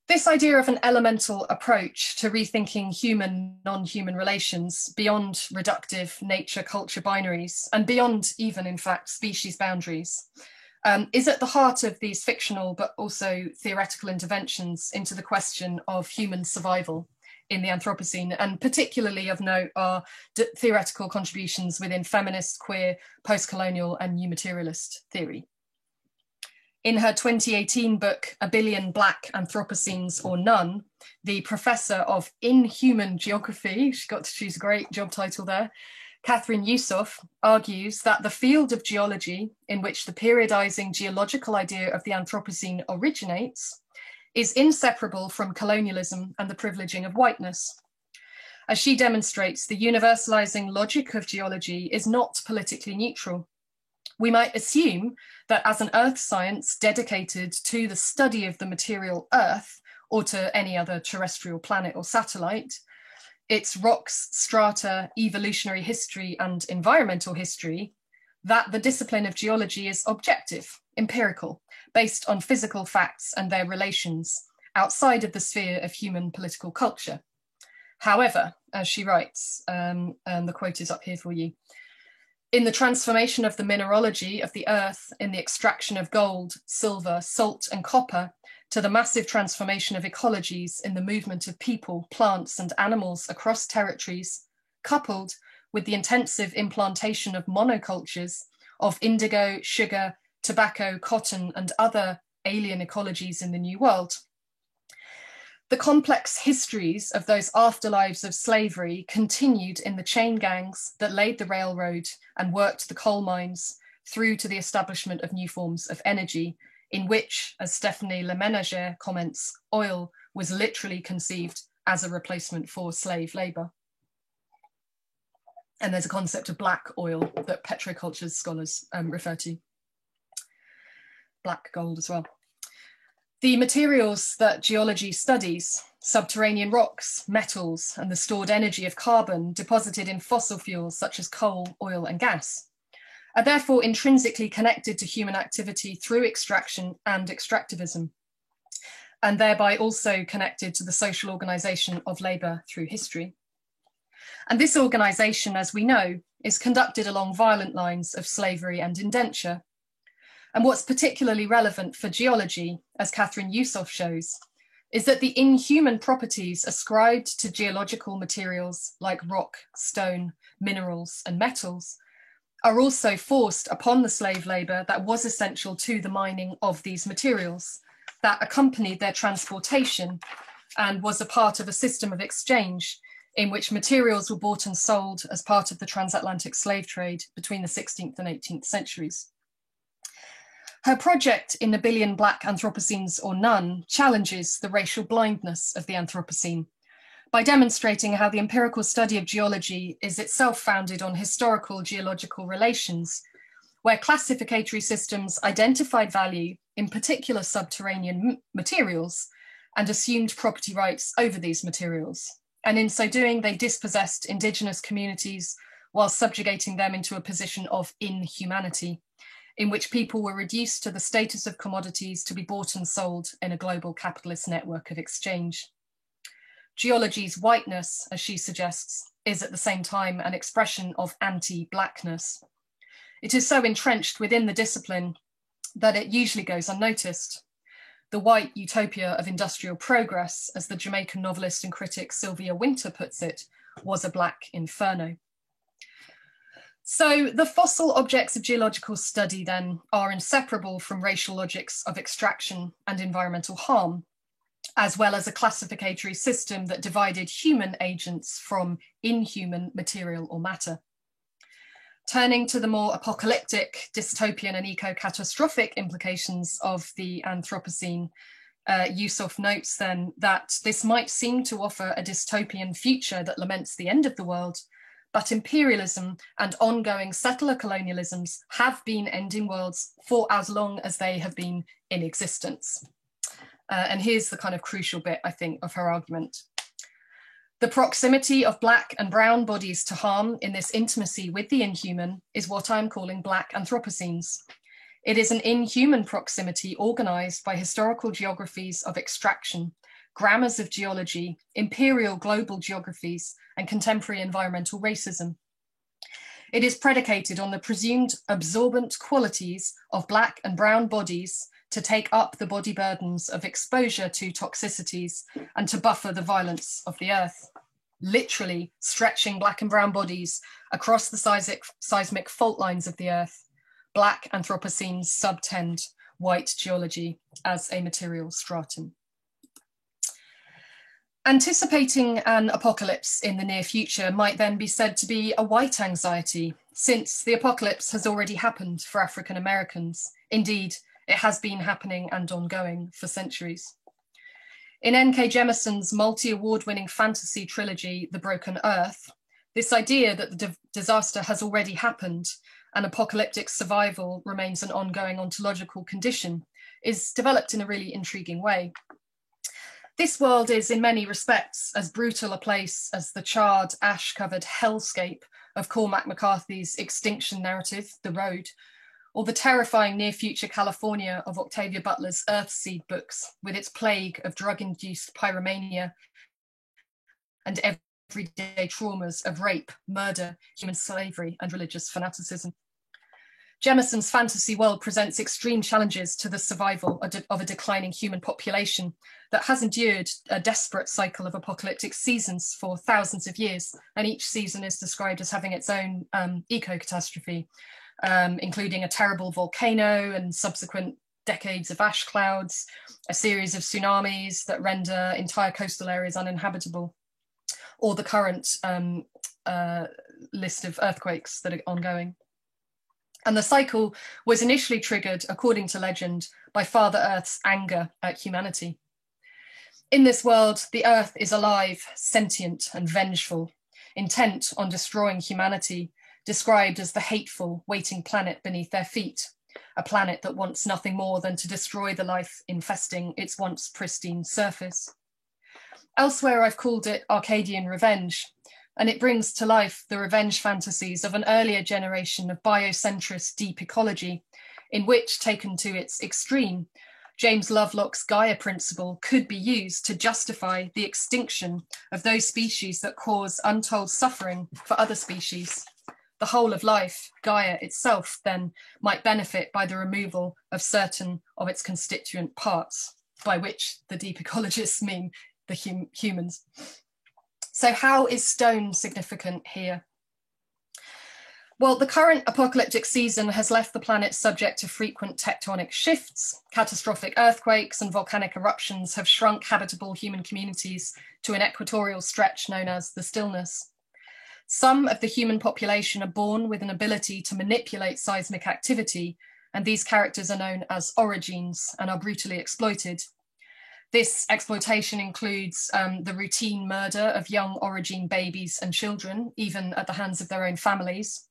This idea of an elemental approach to rethinking human, non-human relations beyond reductive nature-culture binaries and beyond even, in fact, species boundaries is at the heart of these fictional but also theoretical interventions into the question of human survival in the Anthropocene, and particularly of note are theoretical contributions within feminist, queer, post-colonial and new materialist theory. In her 2018 book, A Billion Black Anthropocenes or None, the professor of inhuman geography, she got to choose a great job title there, Catherine Yusuf, argues that the field of geology in which the periodizing geological idea of the Anthropocene originates is inseparable from colonialism and the privileging of whiteness. As she demonstrates, the universalizing logic of geology is not politically neutral. We might assume that as an earth science dedicated to the study of the material Earth, or to any other terrestrial planet or satellite, its rocks, strata, evolutionary history, and environmental history, that the discipline of geology is objective, empirical, based on physical facts and their relations, outside of the sphere of human political culture. However, as she writes, and the quote is up here for you, in the transformation of the mineralogy of the earth, in the extraction of gold, silver, salt, and copper, to the massive transformation of ecologies in the movement of people, plants, and animals across territories, coupled with the intensive implantation of monocultures of indigo, sugar, tobacco, cotton, and other alien ecologies in the New World. The complex histories of those afterlives of slavery continued in the chain gangs that laid the railroad and worked the coal mines through to the establishment of new forms of energy, in which, as Stephanie Leménager comments, oil was literally conceived as a replacement for slave labor. And there's a concept of black oil that petroculture scholars refer to. Black gold as well. The materials that geology studies, subterranean rocks, metals, and the stored energy of carbon deposited in fossil fuels such as coal, oil, and gas, are therefore intrinsically connected to human activity through extraction and extractivism. and thereby also connected to the social organisation of labour through history. And this organisation, as we know, is conducted along violent lines of slavery and indenture. And what's particularly relevant for geology, as Catherine Yusof shows, is that the inhuman properties ascribed to geological materials like rock, stone, minerals, and metals are also forced upon the slave labour that was essential to the mining of these materials, that accompanied their transportation and was a part of a system of exchange in which materials were bought and sold as part of the transatlantic slave trade between the 16th and 18th centuries. Her project, In a Billion Black Anthropocenes or None, challenges the racial blindness of the Anthropocene by demonstrating how the empirical study of geology is itself founded on historical geological relations, where classificatory systems identified value in particular subterranean materials and assumed property rights over these materials. And in so doing, they dispossessed indigenous communities while subjugating them into a position of inhumanity, in which people were reduced to the status of commodities to be bought and sold in a global capitalist network of exchange. Geology's whiteness, as she suggests, is at the same time an expression of anti-blackness. It is so entrenched within the discipline that it usually goes unnoticed. The white utopia of industrial progress, as the Jamaican novelist and critic Sylvia Wynter puts it, was a black inferno. So the fossil objects of geological study then are inseparable from racial logics of extraction and environmental harm, as well as a classificatory system that divided human agents from inhuman material or matter. Turning to the more apocalyptic, dystopian and eco-catastrophic implications of the Anthropocene, Yusof notes then that this might seem to offer a dystopian future that laments the end of the world, but imperialism and ongoing settler colonialisms have been ending worlds for as long as they have been in existence. And here's the kind of crucial bit, I think, of her argument. The proximity of black and brown bodies to harm in this intimacy with the inhuman is what I'm calling black anthropocenes. It is an inhuman proximity organized by historical geographies of extraction, grammars of geology, imperial global geographies, and contemporary environmental racism. It is predicated on the presumed absorbent qualities of black and brown bodies to take up the body burdens of exposure to toxicities and to buffer the violence of the earth, literally stretching black and brown bodies across the seismic fault lines of the earth. Black Anthropocenes subtend white geology as a material stratum. Anticipating an apocalypse in the near future might then be said to be a white anxiety, since the apocalypse has already happened for African Americans. Indeed, it has been happening and ongoing for centuries. In N.K. Jemisin's multi-award-winning fantasy trilogy, The Broken Earth, this idea that the disaster has already happened and apocalyptic survival remains an ongoing ontological condition is developed in a really intriguing way. This world is in many respects as brutal a place as the charred, ash-covered hellscape of Cormac McCarthy's extinction narrative, The Road, or the terrifying near-future California of Octavia Butler's Earthseed books, with its plague of drug-induced pyromania and everyday traumas of rape, murder, human slavery, and religious fanaticism. Jemisin's fantasy world presents extreme challenges to the survival of a declining human population that has endured a desperate cycle of apocalyptic seasons for thousands of years, and each season is described as having its own eco-catastrophe, including a terrible volcano and subsequent decades of ash clouds, a series of tsunamis that render entire coastal areas uninhabitable, or the current list of earthquakes that are ongoing. And the cycle was initially triggered, according to legend, by Father Earth's anger at humanity. In this world, the Earth is alive, sentient, and vengeful, intent on destroying humanity, described as the hateful, waiting planet beneath their feet, a planet that wants nothing more than to destroy the life infesting its once pristine surface. Elsewhere, I've called it Arcadian revenge, and it brings to life the revenge fantasies of an earlier generation of biocentrist deep ecology, in which, taken to its extreme, James Lovelock's Gaia principle could be used to justify the extinction of those species that cause untold suffering for other species. The whole of life, Gaia itself, then might benefit by the removal of certain of its constituent parts, by which the deep ecologists mean the humans. So how is stone significant here? Well, the current apocalyptic season has left the planet subject to frequent tectonic shifts. Catastrophic earthquakes and volcanic eruptions have shrunk habitable human communities to an equatorial stretch known as the stillness. Some of the human population are born with an ability to manipulate seismic activity, and these characters are known as orogenes and are brutally exploited. This exploitation includes the routine murder of young orogene babies and children, even at the hands of their own families,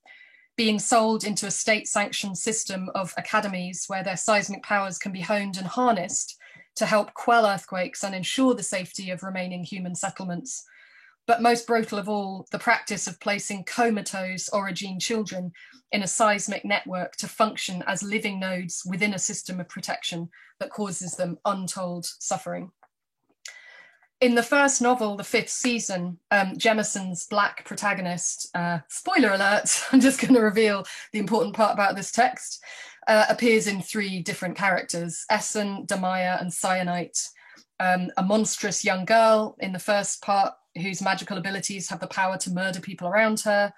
being sold into a state-sanctioned system of academies where their seismic powers can be honed and harnessed to help quell earthquakes and ensure the safety of remaining human settlements. But most brutal of all, the practice of placing comatose orogene children in a seismic network to function as living nodes within a system of protection that causes them untold suffering. In the first novel, The Fifth Season, Jemison's black protagonist, spoiler alert, I'm just going to reveal the important part about this text, appears in three different characters, Essen, Damaya, and Cyanite, a monstrous young girl in the first part whose magical abilities have the power to murder people around her,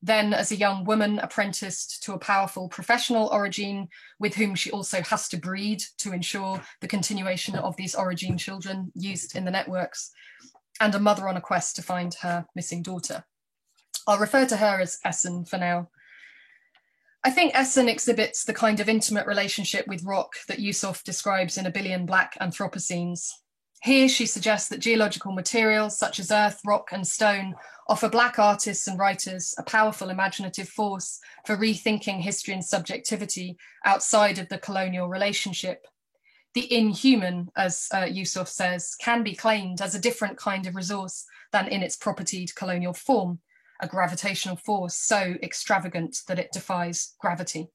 then as a young woman apprenticed to a powerful professional orogene with whom she also has to breed to ensure the continuation of these orogene children used in the networks, and a mother on a quest to find her missing daughter. I'll refer to her as Essen for now. I think Essen exhibits the kind of intimate relationship with rock that Yusof describes in A Billion Black Anthropocenes. Here she suggests that geological materials such as earth, rock, and stone offer Black artists and writers a powerful imaginative force for rethinking history and subjectivity outside of the colonial relationship. The inhuman, as Yusof says, can be claimed as a different kind of resource than in its propertied colonial form, a gravitational force so extravagant that it defies gravity.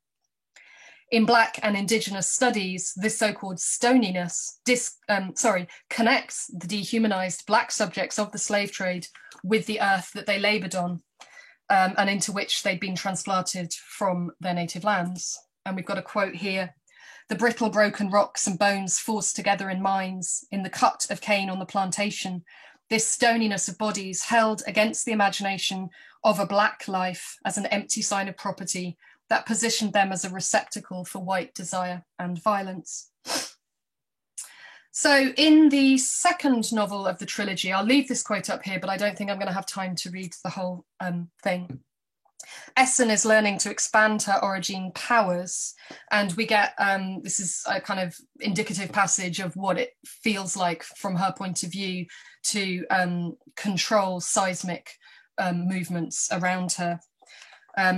In Black and Indigenous studies, this so-called stoniness connects the dehumanized Black subjects of the slave trade with the earth that they labored on and into which they'd been transplanted from their native lands. And we've got a quote here: "The brittle broken rocks and bones forced together in mines, in the cut of cane on the plantation, this stoniness of bodies held against the imagination of a Black life as an empty sign of property that positioned them as a receptacle for white desire and violence." So in the second novel of the trilogy, I'll leave this quote up here, but I don't think I'm going to have time to read the whole thing. Essen is learning to expand her orogene powers, and we get, this is a kind of indicative passage of what it feels like from her point of view to control seismic movements around her.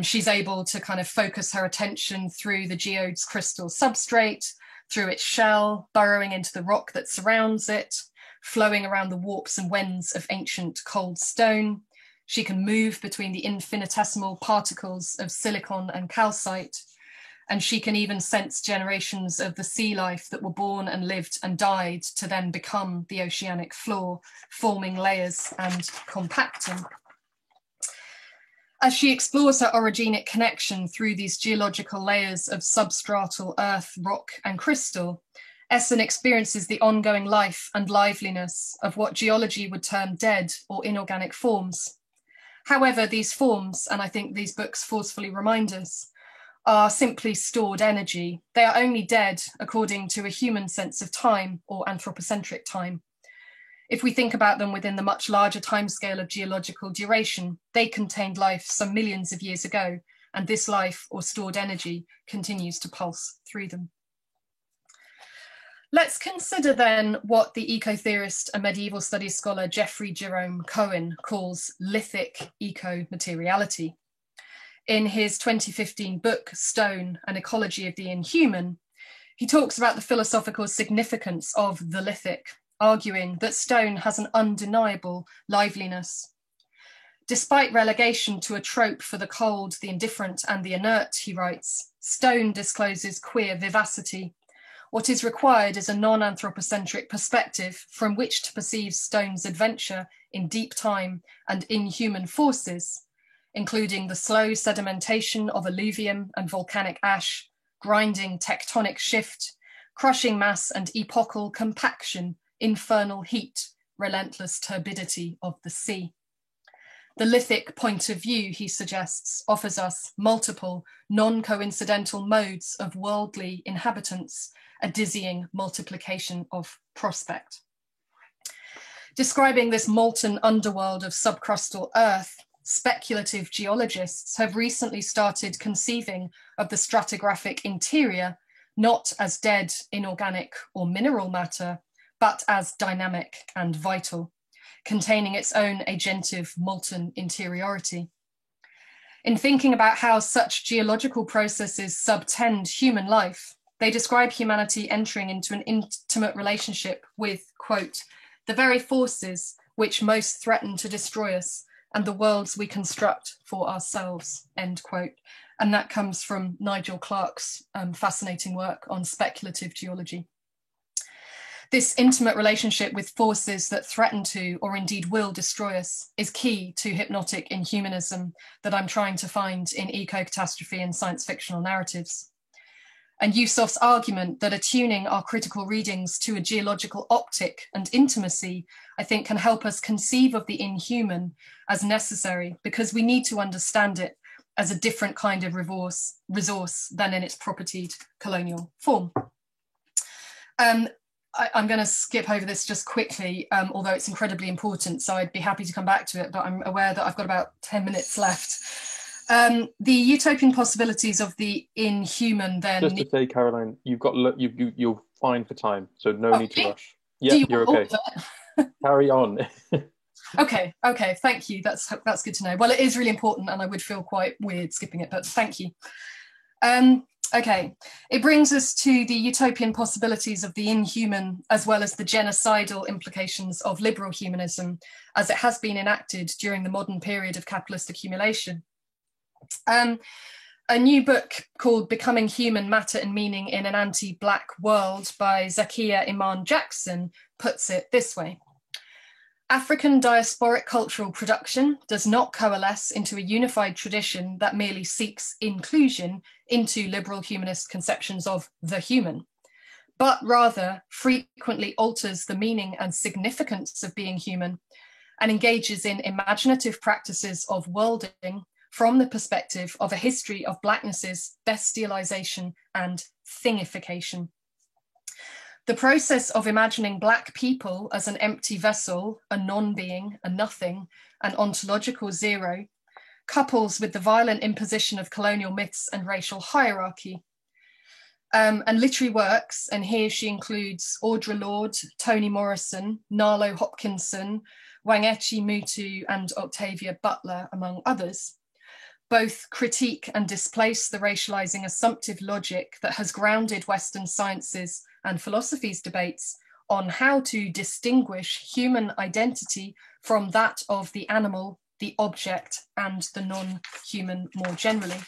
She's able to kind of focus her attention through the geode's crystal substrate, through its shell, burrowing into the rock that surrounds it, flowing around the warps and wends of ancient cold stone. She can move between the infinitesimal particles of silicon and calcite, and she can even sense generations of the sea life that were born and lived and died to then become the oceanic floor, forming layers and compacting. As she explores her orogenic connection through these geological layers of substratal earth, rock, and crystal, Essen experiences the ongoing life and liveliness of what geology would term dead or inorganic forms. However, these forms, and I think these books forcefully remind us, are simply stored energy. They are only dead according to a human sense of time or anthropocentric time. If we think about them within the much larger timescale of geological duration, they contained life some millions of years ago, and this life or stored energy continues to pulse through them. Let's consider then what the eco-theorist and medieval studies scholar Jeffrey Jerome Cohen calls lithic eco-materiality. In his 2015 book, Stone, An Ecology of the Inhuman, he talks about the philosophical significance of the lithic, arguing that stone has an undeniable liveliness. Despite relegation to a trope for the cold, the indifferent, and the inert, he writes, stone discloses queer vivacity, What is required is a non-anthropocentric perspective from which to perceive stone's adventure in deep time and inhuman forces, including the slow sedimentation of alluvium and volcanic ash, grinding tectonic shift, crushing mass and epochal compaction, infernal heat, relentless turbidity of the sea. The lithic point of view, he suggests, offers us multiple, non-coincidental modes of worldly inhabitants, a dizzying multiplication of prospect. Describing this molten underworld of subcrustal Earth, speculative geologists have recently started conceiving of the stratigraphic interior not as dead inorganic or mineral matter, but as dynamic and vital, containing its own agentive molten interiority. In thinking about how such geological processes subtend human life, they describe humanity entering into an intimate relationship with, quote, the very forces which most threaten to destroy us and the worlds we construct for ourselves, end quote. And that comes from Nigel Clarke's fascinating work on speculative geology. This intimate relationship with forces that threaten to, or indeed will, destroy us is key to hypnotic inhumanism that I'm trying to find in eco-catastrophe and science fictional narratives. And Yusuf's argument that attuning our critical readings to a geological optic and intimacy, I think, can help us conceive of the inhuman as necessary, because we need to understand it as a different kind of resource than in its propertied colonial form. I'm going to skip over this just quickly, although it's incredibly important, so I'd be happy to come back to it, but I'm aware that I've got about 10 minutes left. The utopian possibilities of the inhuman then... Just to say, Caroline, you're fine for time, so no need to rush. Yeah, you're okay. Carry on. Okay, thank you. That's good to know. Well, it is really important, and I would feel quite weird skipping it, but thank you. Okay, it brings us to the utopian possibilities of the inhuman, as well as the genocidal implications of liberal humanism, as it has been enacted during the modern period of capitalist accumulation. A new book called Becoming Human, Matter and Meaning in an Anti-Black World by Zakiya Iman Jackson puts it this way. African diasporic cultural production does not coalesce into a unified tradition that merely seeks inclusion into liberal humanist conceptions of the human, but rather frequently alters the meaning and significance of being human and engages in imaginative practices of worlding from the perspective of a history of Blackness's bestialization and thingification. The process of imagining Black people as an empty vessel, a non-being, a nothing, an ontological zero, couples with the violent imposition of colonial myths and racial hierarchy. And literary works, and here she includes Audre Lorde, Toni Morrison, Nalo Hopkinson, Wangechi Mutu, and Octavia Butler, among others. Both critique and displace the racializing assumptive logic that has grounded Western sciences and philosophy's debates on how to distinguish human identity from that of the animal, the object, and the non-human more generally.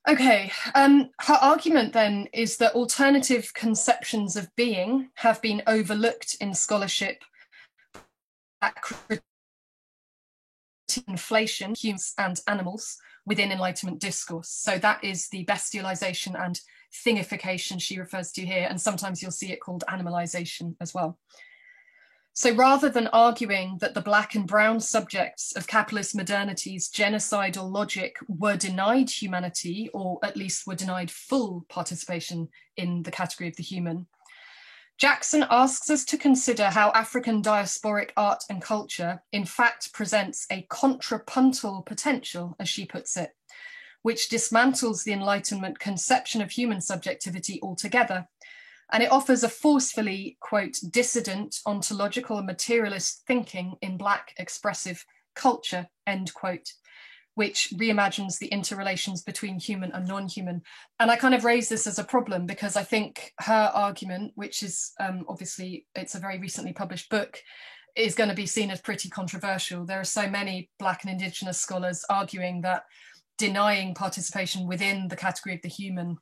Okay, her argument then is that alternative conceptions of being have been overlooked in scholarship at inflation, humans and animals within Enlightenment discourse. So that is the bestialization and thingification she refers to here, and sometimes you'll see it called animalization as well. So rather than arguing that the Black and brown subjects of capitalist modernity's genocidal logic were denied humanity, or at least were denied full participation in the category of the human, Jackson asks us to consider how African diasporic art and culture in fact presents a contrapuntal potential, as she puts it, which dismantles the Enlightenment conception of human subjectivity altogether. And it offers a forcefully, quote, dissident, ontological and materialist thinking in Black expressive culture, end quote, which reimagines the interrelations between human and non-human. And I kind of raise this as a problem because I think her argument, which is obviously, it's a very recently published book, is going to be seen as pretty controversial. There are so many Black and Indigenous scholars arguing that denying participation within the category of the human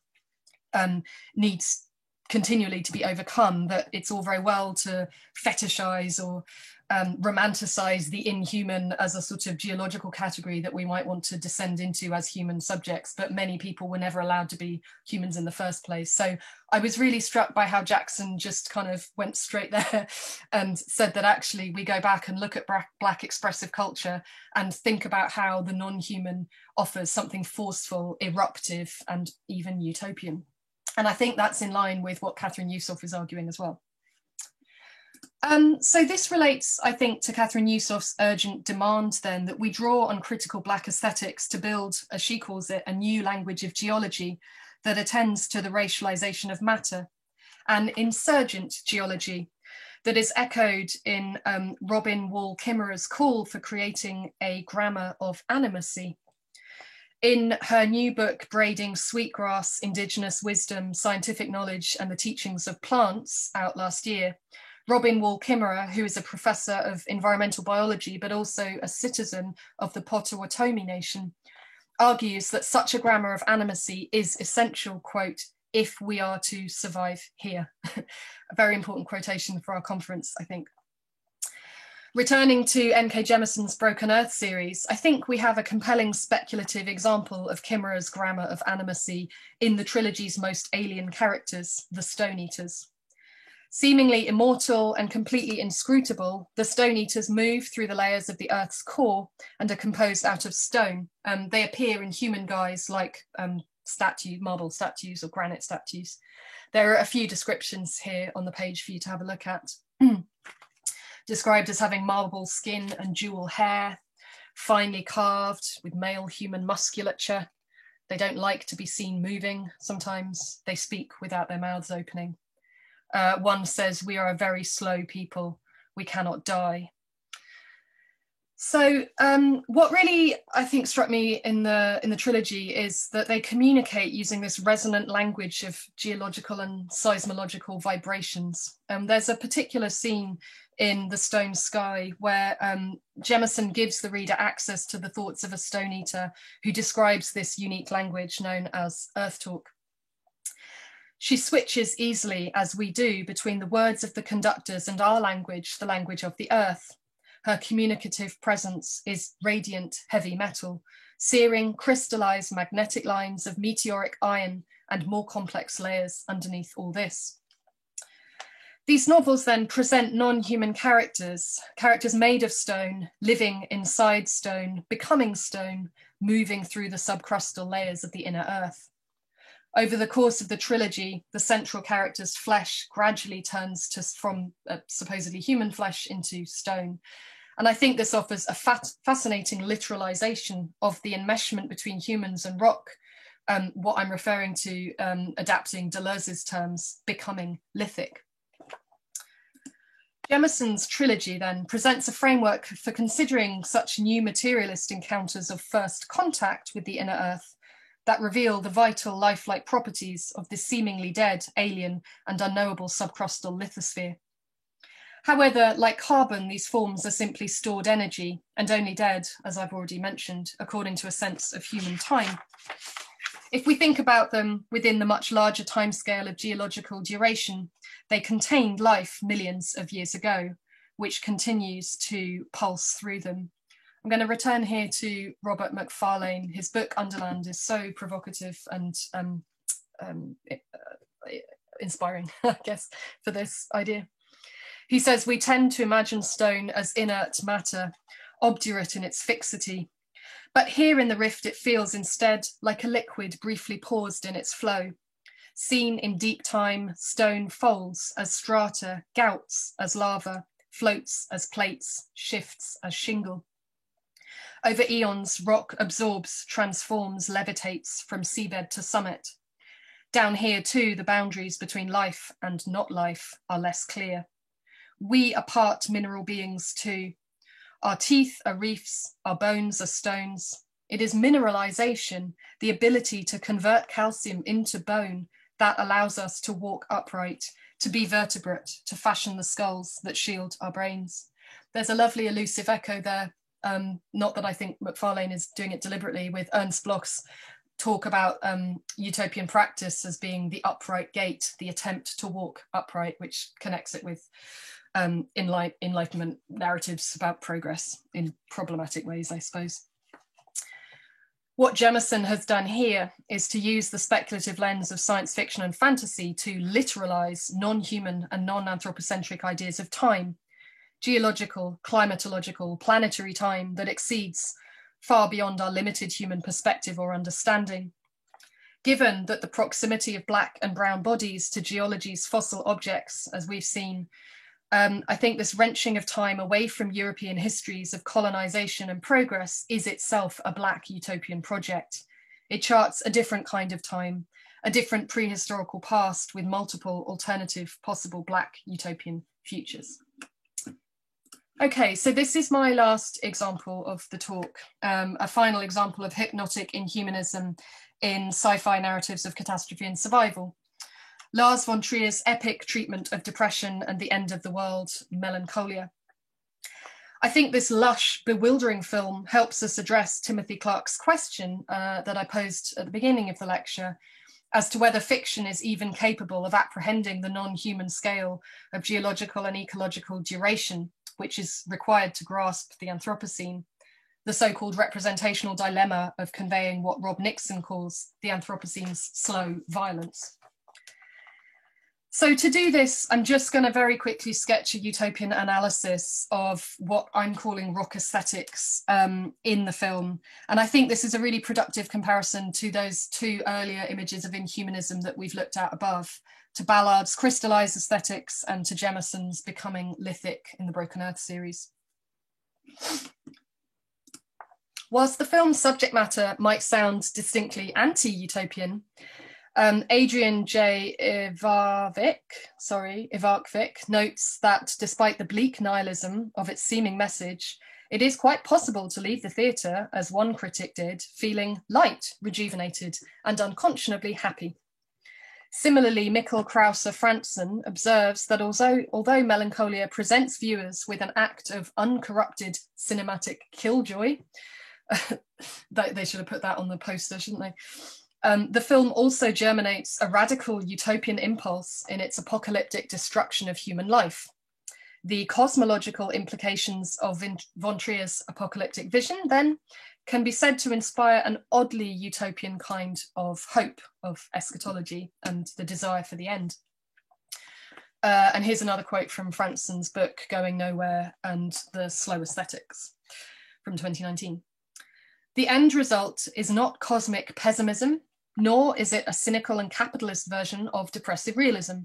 needs continually to be overcome, that it's all very well to fetishize or romanticize the inhuman as a sort of geological category that we might want to descend into as human subjects, but many people were never allowed to be humans in the first place. So I was really struck by how Jackson just kind of went straight there and said that actually we go back and look at Black expressive culture and think about how the non-human offers something forceful, eruptive, and even utopian. And I think that's in line with what Kathryn Yusof is arguing as well. So this relates, I think, to Kathryn Yusof's urgent demand then that we draw on critical Black aesthetics to build, as she calls it, a new language of geology that attends to the racialization of matter, an insurgent geology that is echoed in Robin Wall Kimmerer's call for creating a grammar of animacy. In her new book, Braiding Sweetgrass, Indigenous Wisdom, Scientific Knowledge and the Teachings of Plants, out last year, Robin Wall Kimmerer, who is a professor of environmental biology, but also a citizen of the Potawatomi Nation, argues that such a grammar of animacy is essential, quote, if we are to survive here. A very important quotation for our conference, I think. Returning to N.K. Jemison's Broken Earth series, I think we have a compelling speculative example of Kimmerer's grammar of animacy in the trilogy's most alien characters, the Stone Eaters. Seemingly immortal and completely inscrutable, the Stone Eaters move through the layers of the Earth's core and are composed out of stone. They appear in human guise like marble statues or granite statues. There are a few descriptions here on the page for you to have a look at. Described as having marble skin and jewel hair, finely carved with male human musculature. They don't like to be seen moving. Sometimes they speak without their mouths opening. One says, "We are a very slow people. We cannot die." So what really, I think, struck me in the trilogy is that they communicate using this resonant language of geological and seismological vibrations. There's a particular scene in The Stone Sky where Jemison gives the reader access to the thoughts of a stone eater who describes this unique language known as Earth Talk. She switches easily, as we do, between the words of the conductors and our language, the language of the earth. Her communicative presence is radiant heavy metal, searing crystallized magnetic lines of meteoric iron and more complex layers underneath all this. These novels then present non-human characters, characters made of stone, living inside stone, becoming stone, moving through the subcrustal layers of the inner earth. Over the course of the trilogy, the central character's flesh gradually turns from supposedly human flesh into stone. And I think this offers a fascinating literalization of the enmeshment between humans and rock, what I'm referring to, adapting Deleuze's terms, becoming lithic. Jemison's trilogy then presents a framework for considering such new materialist encounters of first contact with the inner earth that reveal the vital lifelike properties of this seemingly dead, alien and unknowable subcrustal lithosphere. However, like carbon, these forms are simply stored energy and only dead, as I've already mentioned, according to a sense of human time. If we think about them within the much larger timescale of geological duration, they contained life millions of years ago, which continues to pulse through them. I'm going to return here to Robert Macfarlane. His book Underland is so provocative and inspiring, I guess, for this idea. He says, "We tend to imagine stone as inert matter, obdurate in its fixity. But here in the rift, it feels instead like a liquid briefly paused in its flow. Seen in deep time, stone folds as strata, gouts as lava, floats as plates, shifts as shingle. Over eons, rock absorbs, transforms, levitates from seabed to summit. Down here too, the boundaries between life and not life are less clear. We are part mineral beings too. Our teeth are reefs, our bones are stones. It is mineralization, the ability to convert calcium into bone, that allows us to walk upright, to be vertebrate, to fashion the skulls that shield our brains." There's a lovely elusive echo there. Not that I think Macfarlane is doing it deliberately, with Ernst Bloch's talk about utopian practice as being the upright gait, the attempt to walk upright, which connects it with Enlightenment narratives about progress in problematic ways, I suppose. What Jemison has done here is to use the speculative lens of science fiction and fantasy to literalize non-human and non-anthropocentric ideas of time, geological, climatological, planetary time that exceeds far beyond our limited human perspective or understanding. Given that the proximity of black and brown bodies to geology's fossil objects, as we've seen, I think this wrenching of time away from European histories of colonization and progress is itself a Black utopian project. It charts a different kind of time, a different prehistorical past with multiple alternative possible Black utopian futures. Okay, so this is my last example of the talk, a final example of hypnotic inhumanism in sci-fi narratives of catastrophe and survival. Lars von Trier's epic treatment of depression and the end of the world, Melancholia. I think this lush, bewildering film helps us address Timothy Clark's question that I posed at the beginning of the lecture as to whether fiction is even capable of apprehending the non-human scale of geological and ecological duration, which is required to grasp the Anthropocene, the so-called representational dilemma of conveying what Rob Nixon calls the Anthropocene's slow violence. So to do this, I'm just going to very quickly sketch a utopian analysis of what I'm calling rock aesthetics in the film. And I think this is a really productive comparison to those two earlier images of inhumanism that we've looked at above, to Ballard's crystallized aesthetics and to Jemison's becoming lithic in the Broken Earth series. Whilst the film's subject matter might sound distinctly anti-utopian, Adrian J. Ivarvik notes that despite the bleak nihilism of its seeming message, it is quite possible to leave the theatre, as one critic did, feeling light, rejuvenated, and unconscionably happy. Similarly, Mikkel Krause-Frantzen observes that although Melancholia presents viewers with an act of uncorrupted cinematic killjoy, they should have put that on the poster, shouldn't they? The film also germinates a radical utopian impulse in its apocalyptic destruction of human life. The cosmological implications of von Trier's apocalyptic vision, then, can be said to inspire an oddly utopian kind of hope, of eschatology, and the desire for the end. And here's another quote from Frantzen's book, Going Nowhere and the Slow Aesthetics, from 2019. The end result is not cosmic pessimism, nor is it a cynical and capitalist version of depressive realism.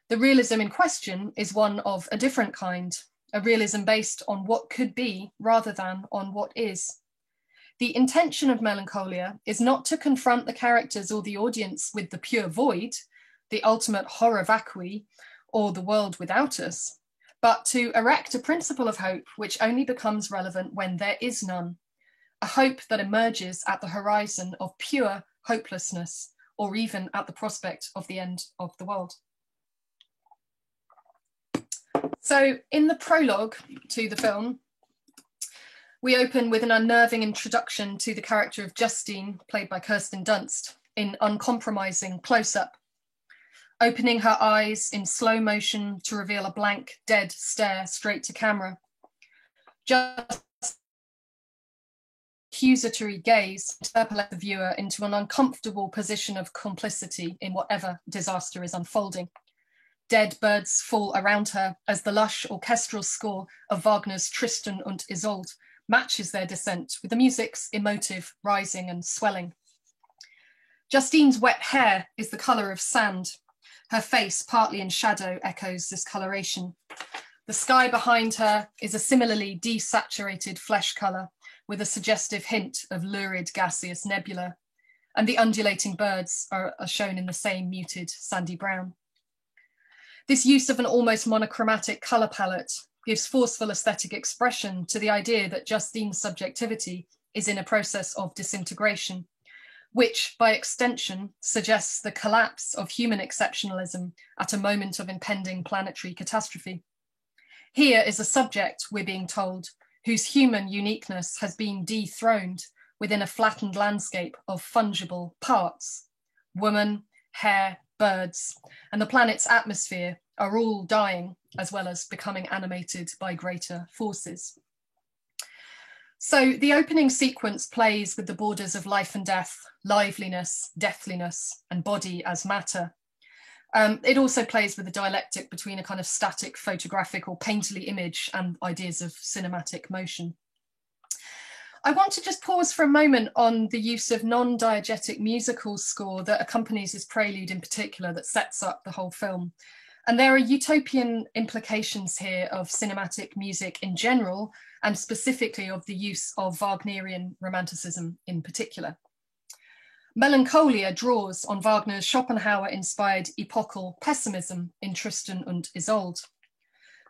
The realism in question is one of a different kind, a realism based on what could be rather than on what is. The intention of Melancholia is not to confront the characters or the audience with the pure void, the ultimate horror vacui, or the world without us, but to erect a principle of hope which only becomes relevant when there is none, a hope that emerges at the horizon of pure hopelessness, or even at the prospect of the end of the world. So in the prologue to the film, we open with an unnerving introduction to the character of Justine, played by Kirsten Dunst, in uncompromising close-up, opening her eyes in slow motion to reveal a blank, dead stare straight to camera. Just accusatory gaze interpolates the viewer into an uncomfortable position of complicity in whatever disaster is unfolding. Dead birds fall around her as the lush orchestral score of Wagner's Tristan und Isolde matches their descent with the music's emotive rising and swelling. Justine's wet hair is the colour of sand. Her face, partly in shadow, echoes this coloration. The sky behind her is a similarly desaturated flesh colour, with a suggestive hint of lurid gaseous nebula, and the undulating birds are shown in the same muted sandy brown. This use of an almost monochromatic colour palette gives forceful aesthetic expression to the idea that Justine's subjectivity is in a process of disintegration, which, by extension, suggests the collapse of human exceptionalism at a moment of impending planetary catastrophe. Here is a subject, we're being told, whose human uniqueness has been dethroned within a flattened landscape of fungible parts. Woman, hair, birds, and the planet's atmosphere are all dying, as well as becoming animated by greater forces. So the opening sequence plays with the borders of life and death, liveliness, deathliness, and body as matter. It also plays with the dialectic between a kind of static photographic or painterly image and ideas of cinematic motion. I want to just pause for a moment on the use of non-diegetic musical score that accompanies this prelude in particular, that sets up the whole film. And there are utopian implications here of cinematic music in general, and specifically of the use of Wagnerian romanticism in particular. Melancholia draws on Wagner's Schopenhauer-inspired epochal pessimism in Tristan und Isolde.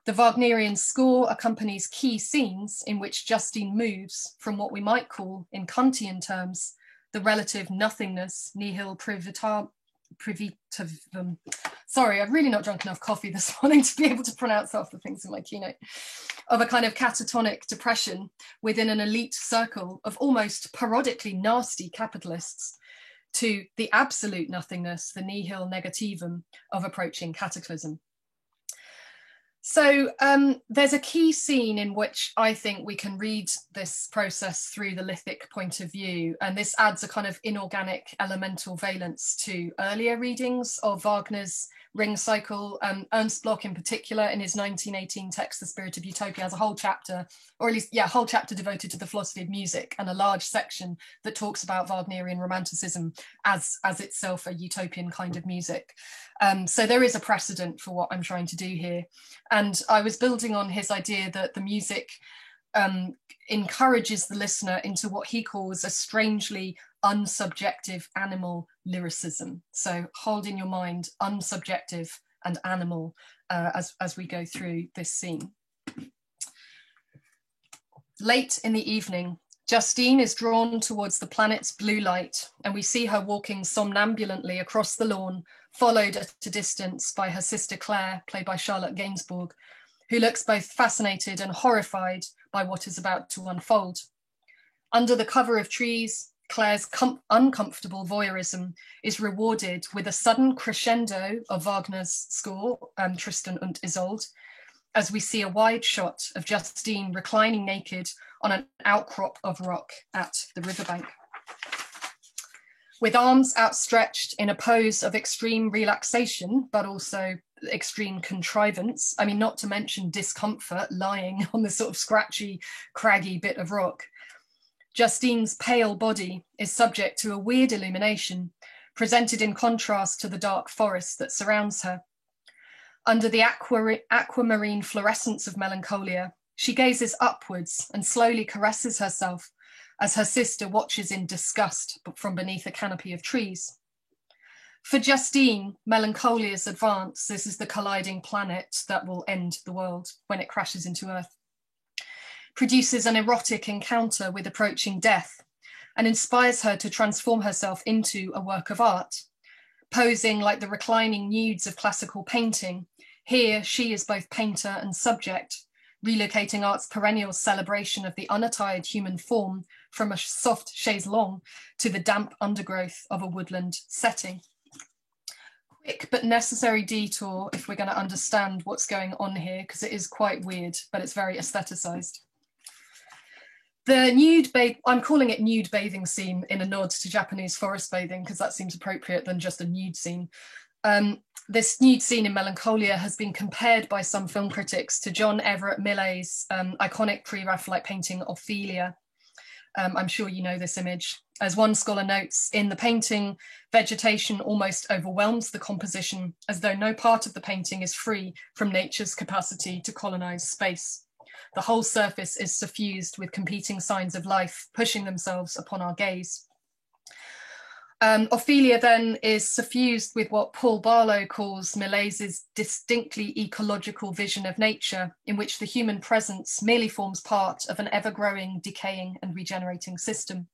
The Wagnerian score accompanies key scenes in which Justine moves from what we might call, in Kantian terms, the relative nothingness, nihil privitatum. Sorry, I've really not drunk enough coffee this morning to be able to pronounce half the things in my keynote, of a kind of catatonic depression within an elite circle of almost parodically nasty capitalists, to the absolute nothingness, the nihil negativum of approaching cataclysm. So there's a key scene in which I think we can read this process through the lithic point of view, and this adds a kind of inorganic elemental valence to earlier readings of Wagner's Ring Cycle. Ernst Bloch in particular, in his 1918 text, The Spirit of Utopia, has a whole chapter, or at least, yeah, a whole chapter devoted to the philosophy of music, and a large section that talks about Wagnerian romanticism as itself a utopian kind of music. So there is a precedent for what I'm trying to do here. And I was building on his idea that the music encourages the listener into what he calls a strangely unsubjective animal lyricism. So hold in your mind unsubjective and animal as we go through this scene. Late in the evening, Justine is drawn towards the planet's blue light, and we see her walking somnambulantly across the lawn, followed at a distance by her sister Claire, played by Charlotte Gainsbourg, who looks both fascinated and horrified by what is about to unfold. Under the cover of trees, Claire's uncomfortable voyeurism is rewarded with a sudden crescendo of Wagner's score, Tristan und Isolde, as we see a wide shot of Justine reclining naked on an outcrop of rock at the riverbank. With arms outstretched in a pose of extreme relaxation, but also extreme contrivance, I mean, not to mention discomfort, lying on this sort of scratchy, craggy bit of rock, Justine's pale body is subject to a weird illumination, presented in contrast to the dark forest that surrounds her. Under the aquamarine fluorescence of melancholia, she gazes upwards and slowly caresses herself as her sister watches in disgust from beneath a canopy of trees. For Justine, Melancolia's advance, this is the colliding planet that will end the world when it crashes into Earth, produces an erotic encounter with approaching death and inspires her to transform herself into a work of art. Posing like the reclining nudes of classical painting, here she is both painter and subject, relocating art's perennial celebration of the unattired human form from a soft chaise longue to the damp undergrowth of a woodland setting. Quick but necessary detour if we're going to understand what's going on here, because it is quite weird, but it's very aestheticized. The nude I'm calling it nude bathing scene in a nod to Japanese forest bathing, because that seems appropriate than just a nude scene. This nude scene in Melancholia has been compared by some film critics to John Everett Millet's iconic pre-Raphaelite painting Ophelia. I'm sure you know this image. As one scholar notes, in the painting, vegetation almost overwhelms the composition, as though no part of the painting is free from nature's capacity to colonize space. The whole surface is suffused with competing signs of life, pushing themselves upon our gaze. Ophelia then is suffused with what Paul Barlow calls Millet's distinctly ecological vision of nature, in which the human presence merely forms part of an ever-growing, decaying and regenerating system.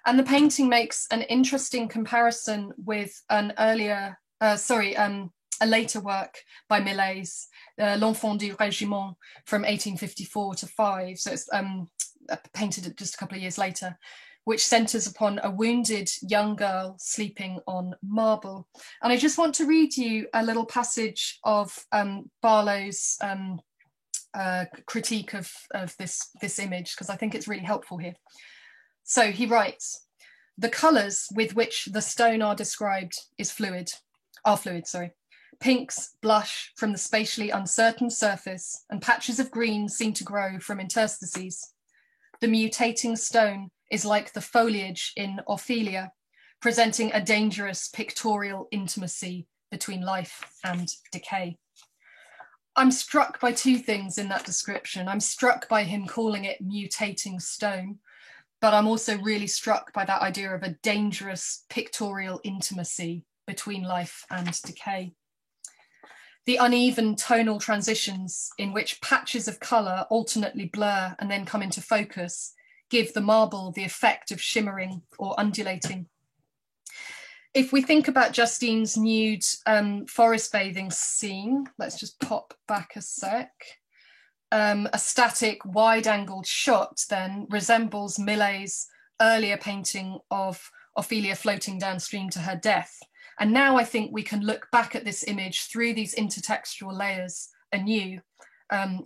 And the painting makes an interesting comparison with an earlier, a later work by Millet's, L'Enfant du Régiment from 1854 to 5. So it's painted just a couple of years later, which centers upon a wounded young girl sleeping on marble. And I just want to read you a little passage of Barlow's critique of this image, because I think it's really helpful here. So he writes, "The colours with which the stone are described are fluid. Pinks blush from the spatially uncertain surface, and patches of green seem to grow from interstices. The mutating stone is like the foliage in Ophelia, presenting a dangerous pictorial intimacy between life and decay." I'm struck by two things in that description. I'm struck by him calling it mutating stone, but I'm also really struck by that idea of a dangerous pictorial intimacy between life and decay. The uneven tonal transitions in which patches of colour alternately blur and then come into focus give the marble the effect of shimmering or undulating. If we think about Justine's nude forest bathing scene, let's just pop back a sec. A static wide-angled shot then resembles Millet's earlier painting of Ophelia floating downstream to her death. And now I think we can look back at this image through these intertextual layers anew,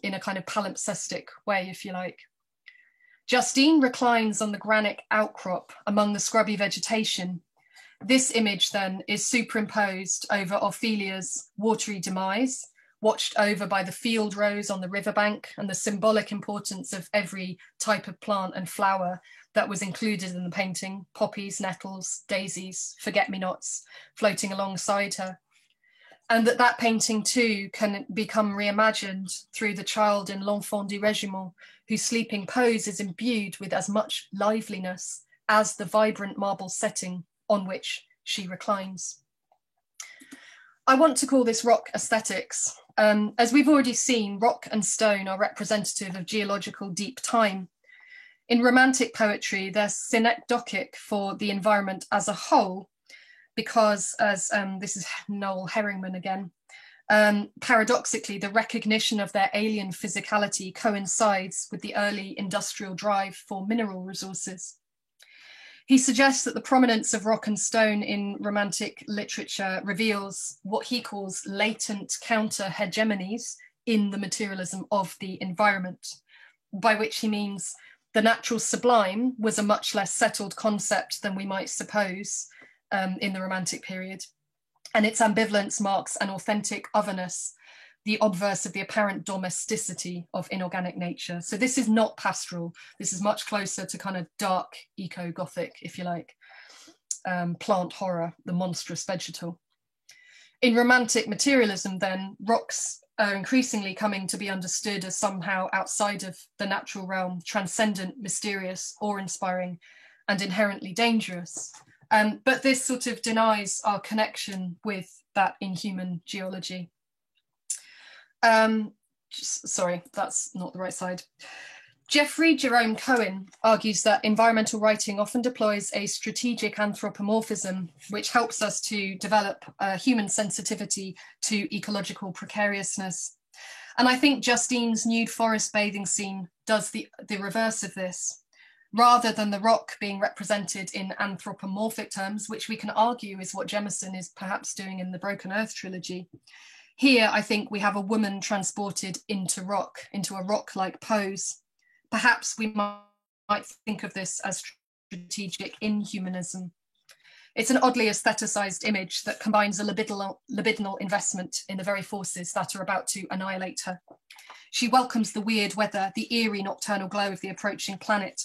in a kind of palimpsestic way, if you like. Justine reclines on the granite outcrop among the scrubby vegetation. This image then is superimposed over Ophelia's watery demise, watched over by the field rose on the riverbank and the symbolic importance of every type of plant and flower that was included in the painting: poppies, nettles, daisies, forget-me-nots floating alongside her. And that painting too can become reimagined through the child in L'Enfant du Régiment, whose sleeping pose is imbued with as much liveliness as the vibrant marble setting on which she reclines. I want to call this rock aesthetics. As we've already seen, rock and stone are representative of geological deep time. In Romantic poetry, they're synecdochic for the environment as a whole, because, as this is Noel Herringman again, paradoxically, the recognition of their alien physicality coincides with the early industrial drive for mineral resources. He suggests that the prominence of rock and stone in Romantic literature reveals what he calls latent counter-hegemonies in the materialism of the environment, by which he means the natural sublime was a much less settled concept than we might suppose in the Romantic period, and its ambivalence marks an authentic otherness, the obverse of the apparent domesticity of inorganic nature. So this is not pastoral. This is much closer to kind of dark eco-Gothic, if you like, plant horror, the monstrous vegetal. In Romantic materialism then, rocks are increasingly coming to be understood as somehow outside of the natural realm, transcendent, mysterious, awe-inspiring, and inherently dangerous. But this sort of denies our connection with that inhuman geology. Sorry, that's not the right side. Jeffrey Jerome Cohen argues that environmental writing often deploys a strategic anthropomorphism, which helps us to develop a human sensitivity to ecological precariousness. And I think Justine's nude forest bathing scene does the reverse of this. Rather than the rock being represented in anthropomorphic terms, which we can argue is what Jemison is perhaps doing in the Broken Earth trilogy, here I think we have a woman transported into a rock-like pose. Perhaps we might think of this as strategic inhumanism. It's an oddly aestheticized image that combines a libidinal investment in the very forces that are about to annihilate her. She welcomes the weird weather, the eerie nocturnal glow of the approaching planet,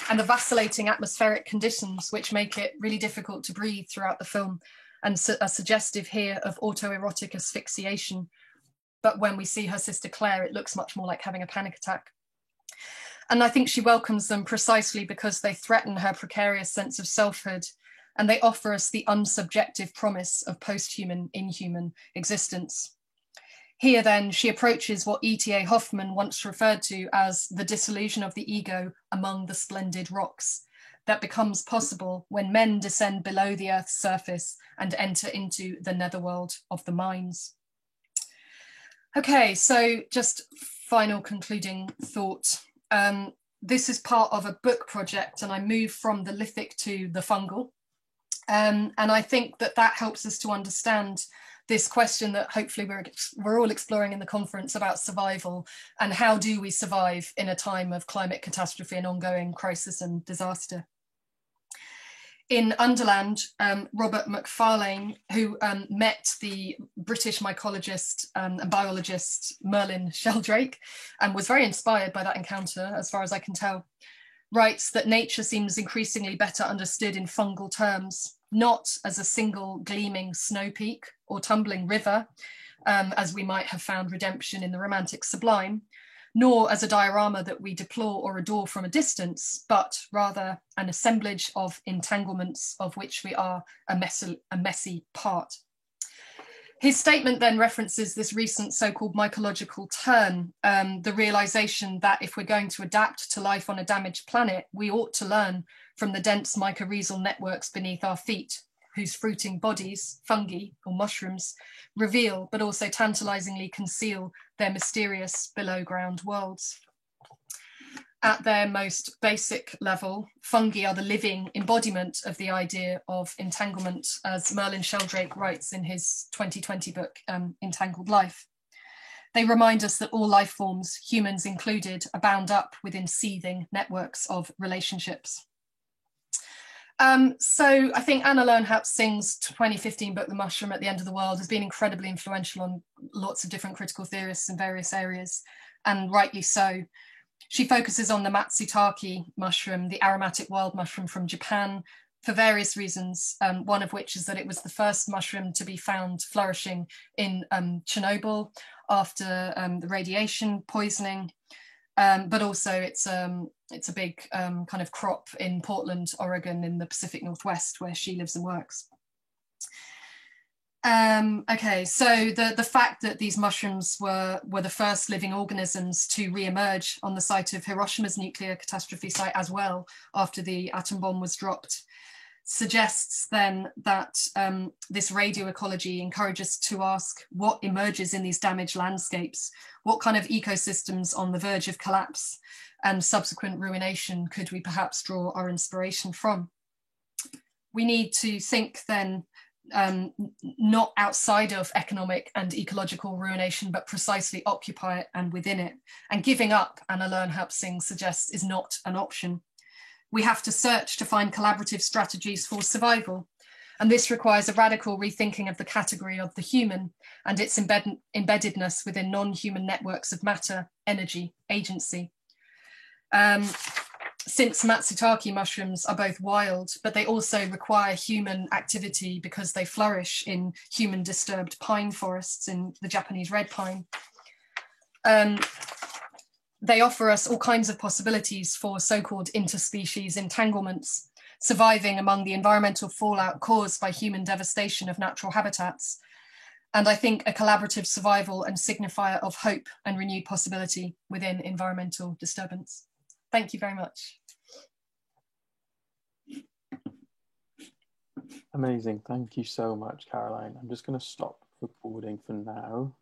and the vacillating atmospheric conditions which make it really difficult to breathe throughout the film, and are suggestive here of autoerotic asphyxiation. But when we see her sister Claire, it looks much more like having a panic attack. And I think she welcomes them precisely because they threaten her precarious sense of selfhood, and they offer us the unsubjective promise of post-human, inhuman existence. Here then, she approaches what E.T.A. Hoffmann once referred to as the disillusion of the ego among the splendid rocks that becomes possible when men descend below the Earth's surface and enter into the netherworld of the mines. Okay, so just final concluding thought. this is part of a book project, and I move from the lithic to the fungal. And I think that that helps us to understand this question that hopefully we're all exploring in the conference about survival, and how do we survive in a time of climate catastrophe and ongoing crisis and disaster. In Underland, Robert Macfarlane, who met the British mycologist and biologist Merlin Sheldrake, and was very inspired by that encounter, as far as I can tell, writes that nature seems increasingly better understood in fungal terms, not as a single gleaming snow peak or tumbling river, as we might have found redemption in the romantic sublime, nor as a diorama that we deplore or adore from a distance, but rather an assemblage of entanglements of which we are a messy part. His statement then references this recent so-called mycological turn, the realization that if we're going to adapt to life on a damaged planet, we ought to learn from the dense mycorrhizal networks beneath our feet, whose fruiting bodies, fungi or mushrooms, reveal but also tantalizingly conceal their mysterious below-ground worlds. At their most basic level, fungi are the living embodiment of the idea of entanglement, as Merlin Sheldrake writes in his 2020 book, Entangled Life. They remind us that all life forms, humans included, are bound up within seething networks of relationships. So I think Anna Learnhap-Sing's 2015 book, The Mushroom at the End of the World, has been incredibly influential on lots of different critical theorists in various areas, and rightly so. She focuses on the Matsutake mushroom, the aromatic wild mushroom from Japan, for various reasons, one of which is that it was the first mushroom to be found flourishing in Chernobyl after the radiation poisoning. But also it's a big kind of crop in Portland, Oregon, in the Pacific Northwest, where she lives and works. Okay, so the fact that these mushrooms were the first living organisms to re-emerge on the site of Hiroshima's nuclear catastrophe site as well, after the atom bomb was dropped, suggests then that this radioecology encourages us to ask what emerges in these damaged landscapes, what kind of ecosystems on the verge of collapse and subsequent ruination could we perhaps draw our inspiration from. We need to think then not outside of economic and ecological ruination, but precisely occupy it and within it. And giving up, Anna Learnhap-Sing suggests, is not an option. We have to search to find collaborative strategies for survival. And this requires a radical rethinking of the category of the human and its embeddedness within non-human networks of matter, energy, agency. Since Matsutake mushrooms are both wild, but they also require human activity because they flourish in human disturbed pine forests in the Japanese red pine. They offer us all kinds of possibilities for so-called interspecies entanglements, surviving among the environmental fallout caused by human devastation of natural habitats. And I think a collaborative survival and signifier of hope and renewed possibility within environmental disturbance. Thank you very much. Amazing. Thank you so much, Caroline. I'm just going to stop recording for now.